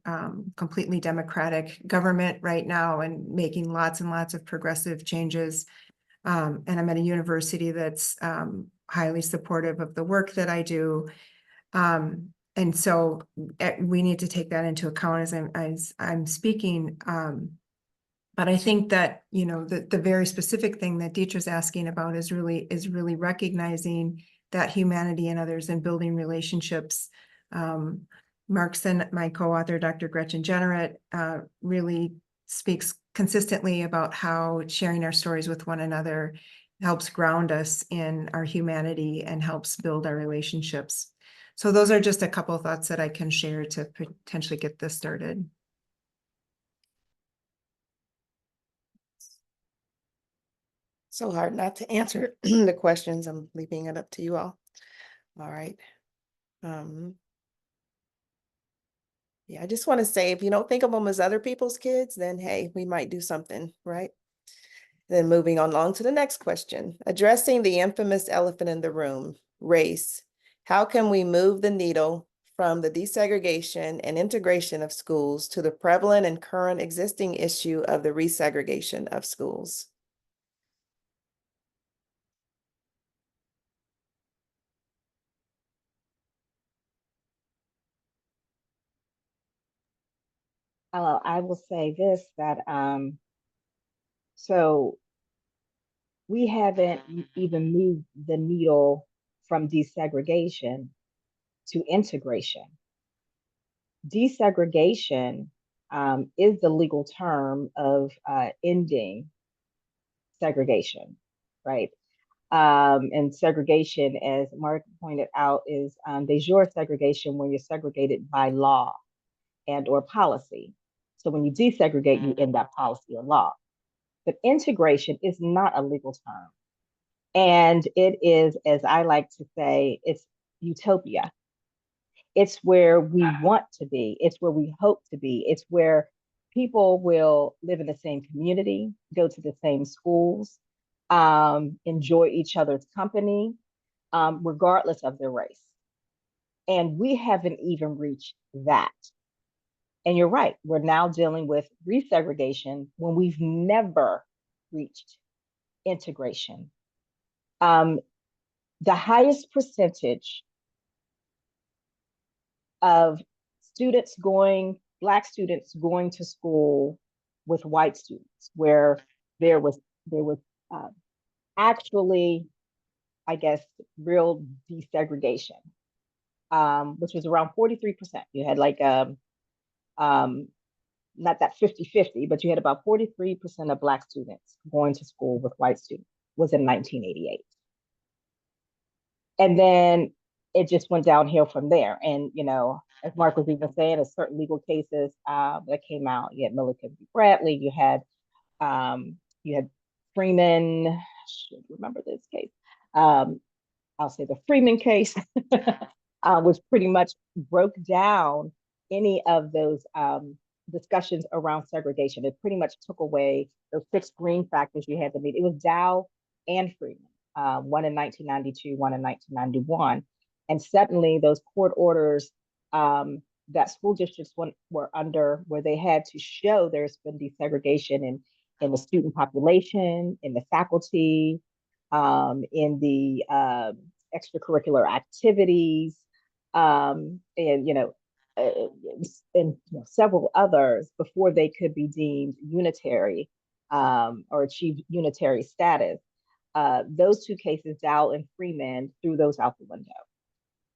completely democratic government right now and making lots and lots of progressive changes. And I'm at a university that's highly supportive of the work that I do. And so we need to take that into account as I'm speaking. But I think that, you know, the very specific thing that Dietrich's asking about is really recognizing that humanity in others and building relationships. Markson, my co-author, Dr. Gretchen Jenneret, really speaks consistently about how sharing our stories with one another helps ground us in our humanity and helps build our relationships. So those are just a couple of thoughts that I can share to potentially get this started. So hard not to answer the questions. I'm leaving it up to you all. All right. Yeah, I just want to say, if you don't think of them as other people's kids, then hey, we might do something, right? Then moving on along to the next question. Addressing the infamous elephant in the room, race. How can we move the needle from the desegregation and integration of schools to the prevalent and current existing issue of the resegregation of schools? I will say this, that so we haven't even moved the needle from desegregation to integration. Desegregation is the legal term of ending segregation, right? And segregation, as Mark pointed out, is de jure segregation when you're segregated by law and or policy. So when you desegregate, you end up policy or law. But integration is not a legal term. And it is, as I like to say, it's utopia. It's where we want to be. It's where we hope to be. It's where people will live in the same community, go to the same schools, enjoy each other's company, regardless of their race. And we haven't even reached that. And you're right, we're now dealing with resegregation when we've never reached integration. The highest percentage of Black students going to school with white students, where there was actually, I guess, real desegregation, which was around 43%. You had like not that 50-50, but you had about 43% of Black students going to school with white students, was in 1988. And then it just went downhill from there. And, you know, as Mark was even saying, there's certain legal cases that came out. You had Milliken v. Bradley, you had Freeman, I should remember this case. I'll say the Freeman case, which pretty much broke down any of those discussions around segregation. It pretty much took away those 6 green factors you had to meet. It was Dow and Freeman, one in 1992, one in 1991. And suddenly those court orders that school districts were under, where they had to show there's been desegregation in the student population, in the faculty, in the extracurricular activities, and several others before they could be deemed unitary or achieve unitary status. Those 2 cases, Dow and Freeman, threw those out the window.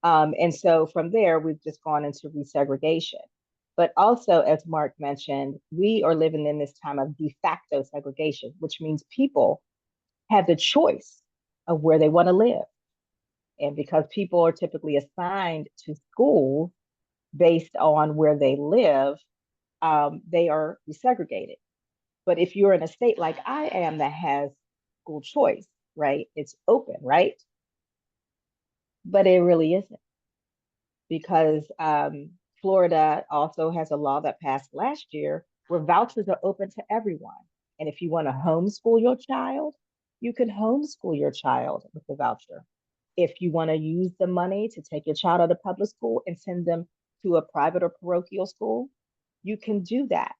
And so from there, we've just gone into resegregation. But also, as Mark mentioned, we are living in this time of de facto segregation, which means people have the choice of where they want to live. And because people are typically assigned to school based on where they live, they are desegregated. But if you're in a state like I am that has school choice, right? It's open, right? But it really isn't, because Florida also has a law that passed last year where vouchers are open to everyone. And if you want to homeschool your child, you can homeschool your child with the voucher. If you want to use the money to take your child out of public school and send them to a private or parochial school, you can do that.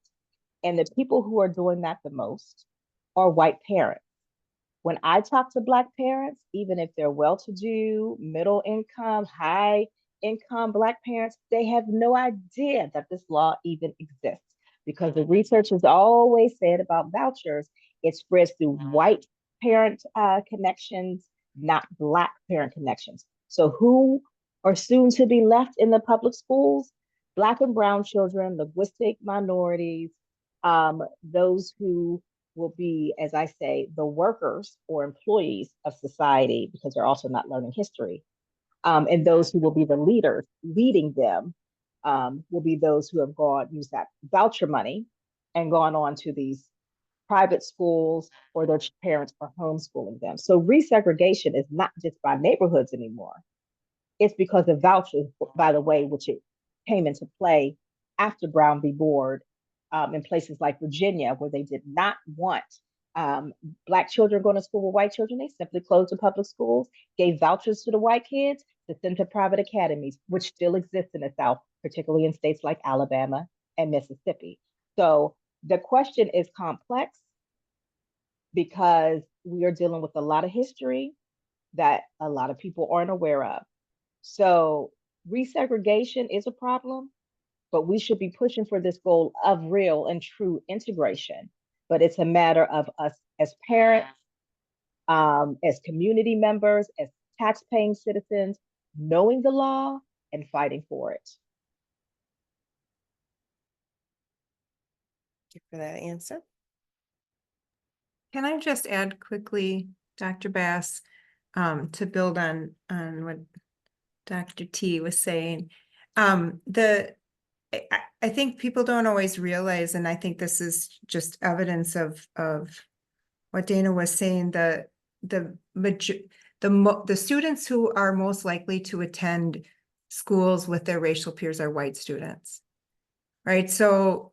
And the people who are doing that the most are white parents. When I talk to Black parents, even if they're well-to-do, middle income, high income Black parents, they have no idea that this law even exists, because the research has always said about vouchers, it spreads through white parent connections, not Black parent connections. So who are soon to be left in the public schools? Black and brown children, linguistic minorities, those who will be, as I say, the workers or employees of society, because they're also not learning history. And those who will be the leaders leading them will be those who have used that voucher money and gone on to these private schools, or their parents are homeschooling them. So resegregation is not just by neighborhoods anymore. It's because of vouchers, by the way, which it came into play after Brown v. Board, in places like Virginia, where they did not want Black children going to school with white children. They simply closed the public schools, gave vouchers to the white kids to send to private academies, which still exist in the South, particularly in states like Alabama and Mississippi. So the question is complex, because we are dealing with a lot of history that a lot of people aren't aware of. So resegregation is a problem, but we should be pushing for this goal of real and true integration. But it's a matter of us as parents, as community members, as tax-paying citizens, knowing the law and fighting for it. Thank you for that answer. Can I just add quickly, Dr. Bass, to build on what Dr. T was saying? I think people don't always realize, and I think this is just evidence of what Dana was saying, the students who are most likely to attend schools with their racial peers are white students, right? So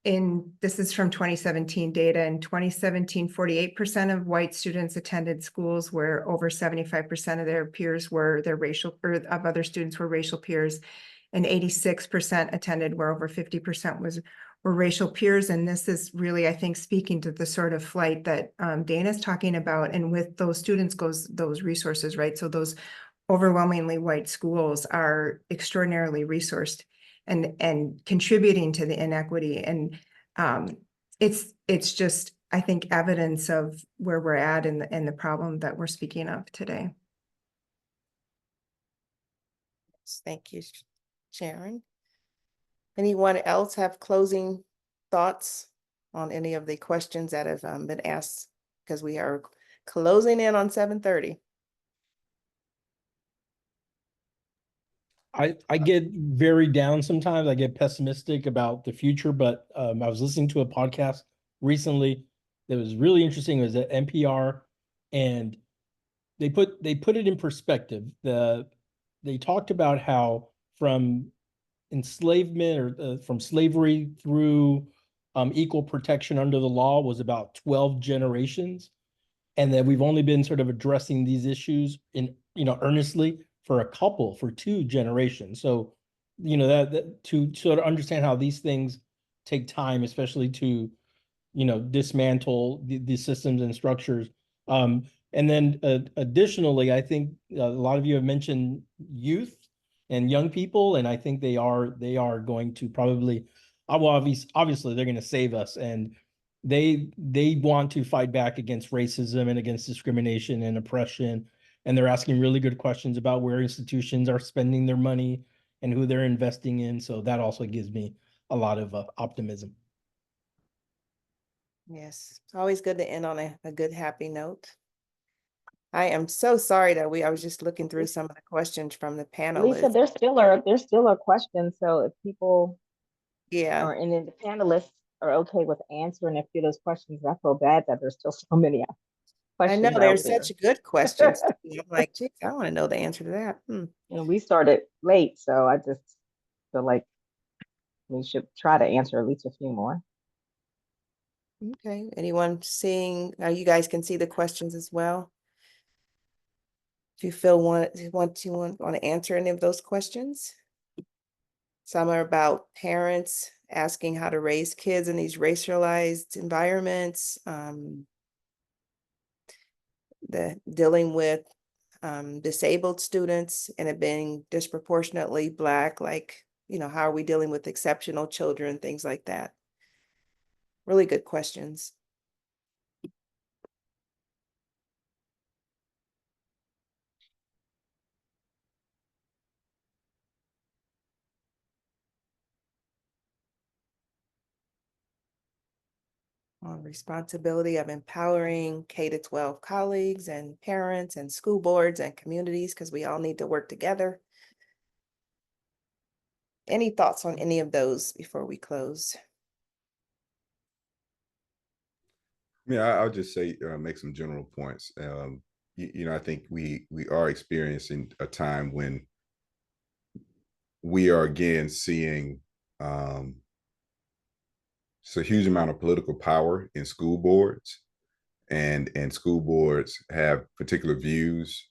this is from 2017 data. In 2017, 48% of white students attended schools where over 75% of their peers were of other students were racial peers, and 86% attended where over 50% were racial peers. And this is really, I think, speaking to the sort of flight that Dana's talking about. And with those students goes those resources, right? So those overwhelmingly white schools are extraordinarily resourced and contributing to the inequity. And it's just, I think, evidence of where we're at and the problem that we're speaking of today. Thank you, Sharon. Anyone else have closing thoughts on any of the questions that have been asked? Because we are closing in on 7:30. I get very down sometimes. I get pessimistic about the future, but I was listening to a podcast recently that was really interesting. It was at NPR, and they put it in perspective. They talked about how from enslavement or from slavery through equal protection under the law was about 12 generations, and that we've only been sort of addressing these issues in earnestly for 2 generations. So that to sort of understand how these things take time, especially to dismantle the systems and structures. And then additionally, I think a lot of you have mentioned youth and young people, and I think they are going to probably, well, obviously they're going to save us, and they want to fight back against racism and against discrimination and oppression, and they're asking really good questions about where institutions are spending their money and who they're investing in. So that also gives me a lot of optimism. Yes, it's always good to end on a good, happy note. I am so sorry that I was just looking through some of the questions from the Lisa, panelists. there still are questions, so if people Yeah, and then the panelists are okay with answering a few of those questions, I feel bad that there's still so many I know questions out there's there. such good questions. I'm like, geez, I want to know the answer to that. And we started late, so I just feel like we should try to answer at least a few more. Okay, anyone seeing, you guys can see the questions as well? If you feel want to answer any of those questions? Some are about parents asking how to raise kids in these racialized environments, the dealing with disabled students and it being disproportionately Black, like, how are we dealing with exceptional children, things like that. Really good questions. On responsibility of empowering K-12 colleagues and parents and school boards and communities, because we all need to work together. Any thoughts on any of those before we close? Yeah, I'll just say, make some general points. I think we are experiencing a time when we are again seeing it's a huge amount of political power in school boards, and school boards have particular views.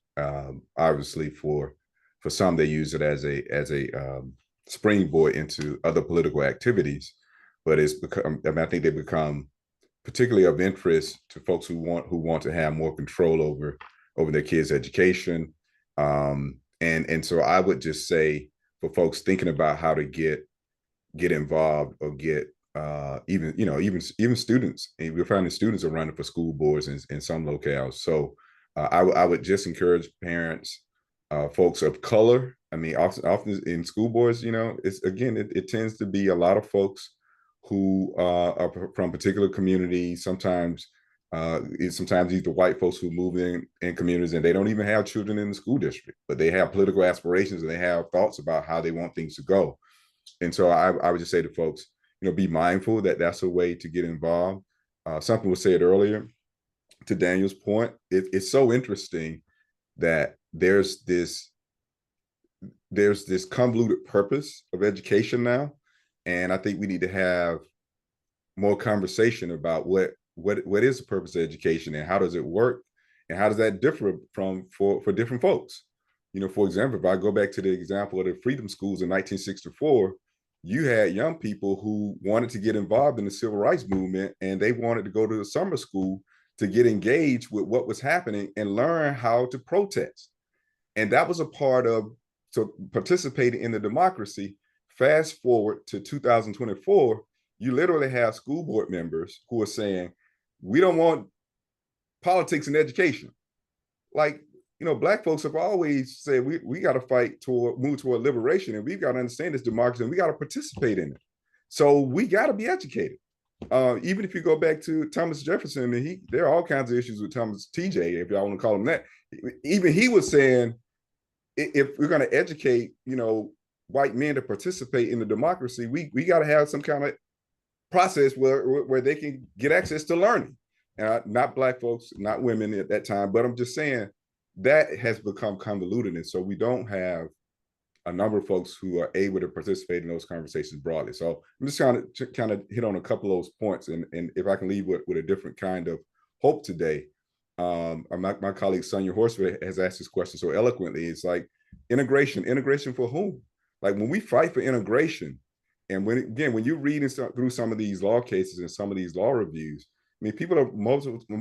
Obviously, for some, they use it as a springboard into other political activities, but it's become. I mean, I think they become particularly of interest to folks who want to have more control over their kids' education. And so I would just say for folks thinking about how to get involved or get even students, and we're finding students are running for school boards in some locales. So I would just encourage parents, folks of color. I mean, often in school boards, it tends to be a lot of folks who are from particular communities. Sometimes either white folks who move in communities and they don't even have children in the school district, but they have political aspirations and they have thoughts about how they want things to go. And so I would just say to folks, be mindful that that's a way to get involved. Something was said earlier to Daniel's point. It's so interesting that there's this convoluted purpose of education now. And I think we need to have more conversation about what is the purpose of education and how does it work and how does that differ for different folks. For example, if I go back to the example of the freedom schools in 1964, you had young people who wanted to get involved in the civil rights movement and they wanted to go to the summer school to get engaged with what was happening and learn how to protest. And that was a part of participating in the democracy. Fast forward to 2024, you literally have school board members who are saying, we don't want politics in education. Like, Black folks have always said we got to move toward liberation, and we've got to understand this democracy and we got to participate in it. So we got to be educated. Even if you go back to Thomas Jefferson, and there are all kinds of issues with Thomas TJ, if y'all want to call him that. Even he was saying, if we're going to educate, white men to participate in the democracy, we got to have some kind of process where they can get access to learning. Not Black folks, not women at that time, but I'm just saying that has become convoluted. And so we don't have a number of folks who are able to participate in those conversations broadly. So I'm just trying to kind of hit on a couple of those points. And if I can leave with a different kind of hope today, my colleague Sonia Horsford has asked this question so eloquently. It's like integration for whom? Like when we fight for integration, and when you're reading through some of these law cases and some of these law reviews, I mean, people have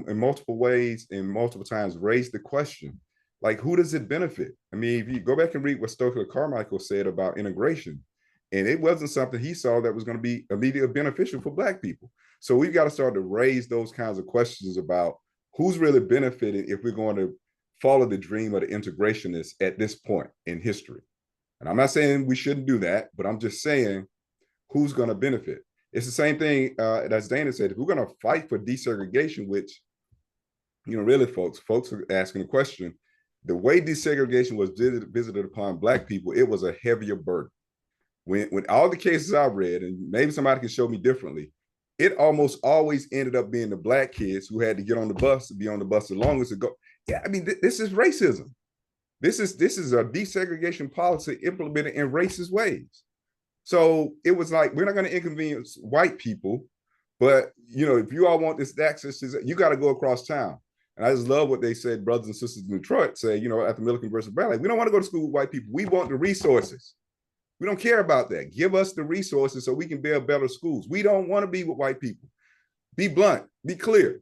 in multiple ways and multiple times raised the question, like, who does it benefit? I mean, if you go back and read what Stokely Carmichael said about integration, and it wasn't something he saw that was going to be immediately beneficial for Black people. So we've got to start to raise those kinds of questions about who's really benefiting if we're going to follow the dream of the integrationists at this point in history. And I'm not saying we shouldn't do that, but I'm just saying who's going to benefit. It's the same thing as Dana said. If we're going to fight for desegregation, which really, folks are asking the question. The way desegregation was visited upon Black people, it was a heavier burden. When all the cases I read, and maybe somebody can show me differently, it almost always ended up being the Black kids who had to get on the bus to be on the bus the longest to go. Yeah, I mean, this is racism. This is a desegregation policy implemented in racist ways. So it was like, we're not going to inconvenience white people, but if you all want this access to, you got to go across town. And I just love what they said, brothers and sisters in Detroit say, at the Milliken versus Brown, we don't want to go to school with white people. We want the resources. We don't care about that. Give us the resources so we can build better schools. We don't want to be with white people. Be blunt, be clear.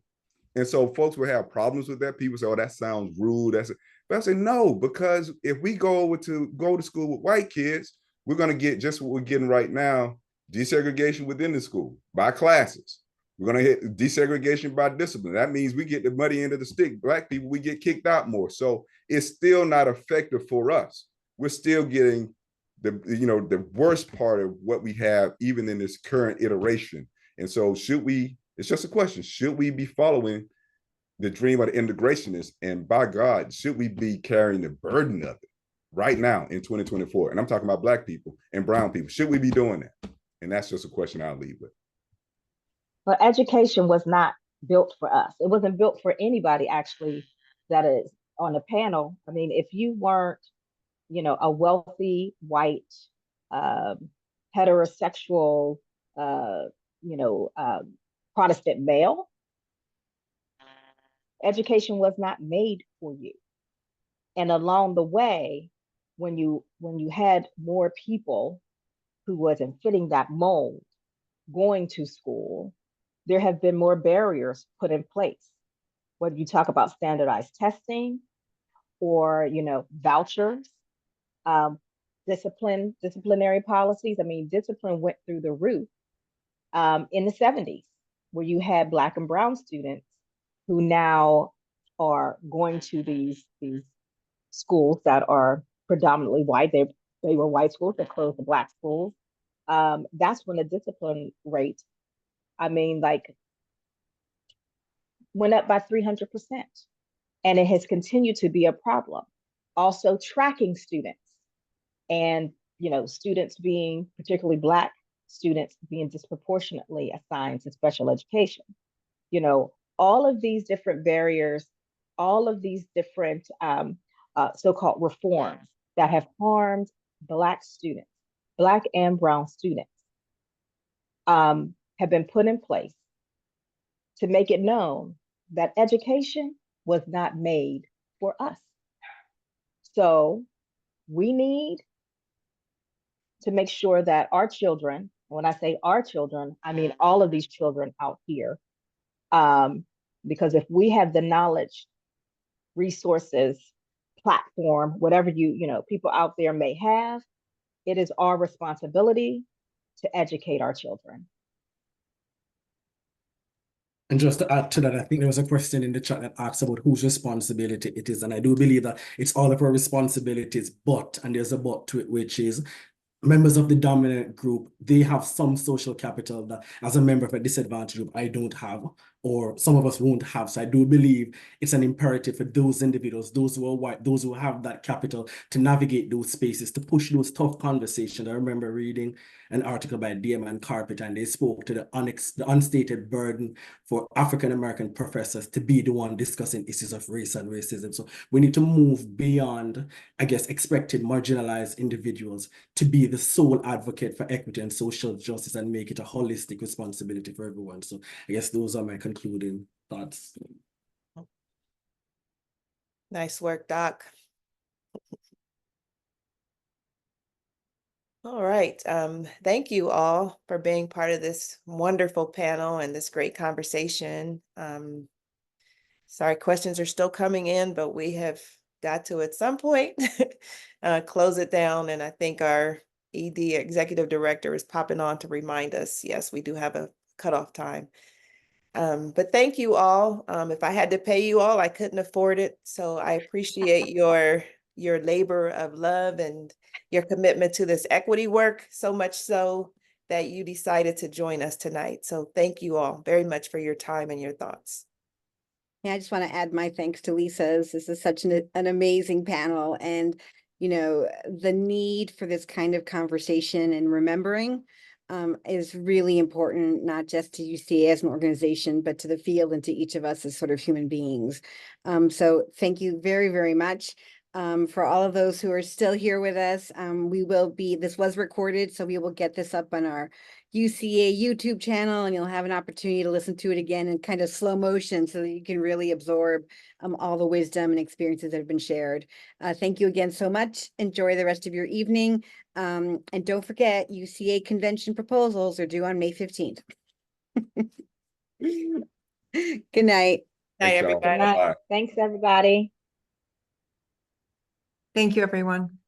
And so folks will have problems with that. People say, oh, that sounds rude. But I say, no, because if we go to school with white kids, we're going to get just what we're getting right now, desegregation within the school by classes. We're going to hit desegregation by discipline. That means we get the muddy end of the stick. Black people, we get kicked out more. So it's still not effective for us. We're still getting the worst part of what we have, even in this current iteration. And so it's just a question, should we be following the dream of the integrationists? And by God, should we be carrying the burden of it right now in 2024? And I'm talking about Black people and brown people. Should we be doing that? And that's just a question I'll leave with. Well, education was not built for us. It wasn't built for anybody, actually, that is on the panel. I mean, if you weren't, a wealthy, white, heterosexual, Protestant male, education was not made for you. And along the way, when you had more people who wasn't fitting that mold going to school, there have been more barriers put in place. Whether you talk about standardized testing or, vouchers, disciplinary policies. I mean, discipline went through the roof in the 70s, where you had Black and brown students who now are going to these schools that are predominantly white. They were white schools that closed the Black schools. That's when the discipline rate, went up by 300%. And it has continued to be a problem. Also tracking students and, students being, particularly Black students, being disproportionately assigned to special education. All of these different barriers, all of these different so-called reforms that have harmed Black students, Black and brown students, have been put in place to make it known that education was not made for us. So we need to make sure that our children, when I say our children, I mean all of these children out here, because if we have the knowledge, resources, platform, whatever people out there may have, it is our responsibility to educate our children. And just to add to that, I think there was a question in the chat that asks about whose responsibility it is. And I do believe that it's all of our responsibilities, and there's a but to it, which is members of the dominant group, they have some social capital that as a member of a disadvantaged group, I don't have, or some of us won't have. So I do believe it's an imperative for those individuals, those who are white, those who have that capital to navigate those spaces, to push those tough conversations. I remember reading an article by Diamond Carpet, and they spoke to the unstated burden for African-American professors to be the one discussing issues of race and racism. So we need to move beyond, I guess, expected marginalized individuals to be the sole advocate for equity and social justice and make it a holistic responsibility for everyone. So I guess those are my concluding thoughts. Nice work, Doc. All right. Thank you all for being part of this wonderful panel and this great conversation. Sorry, questions are still coming in, but we have got to at some point close it down. And I think our ED executive director is popping on to remind us, yes, we do have a cutoff time. But thank you all. If I had to pay you all, I couldn't afford it. So I appreciate your labor of love and your commitment to this equity work, so much so that you decided to join us tonight. So thank you all very much for your time and your thoughts. Yeah, I just want to add my thanks to Lisa's. This is such an amazing panel, and the need for this kind of conversation and remembering is really important, not just to UCA as an organization, but to the field and to each of us as sort of human beings. So thank you very, very much. For all of those who are still here with us, this was recorded, so we will get this up on our UCA YouTube channel, and you'll have an opportunity to listen to it again in kind of slow motion so that you can really absorb all the wisdom and experiences that have been shared. Thank you again so much. Enjoy the rest of your evening. And don't forget, UCA convention proposals are due on May 15th. Good night. Night, Thanks, y'all. everybody. Good night. Bye. Thanks, everybody. Thank you, everyone.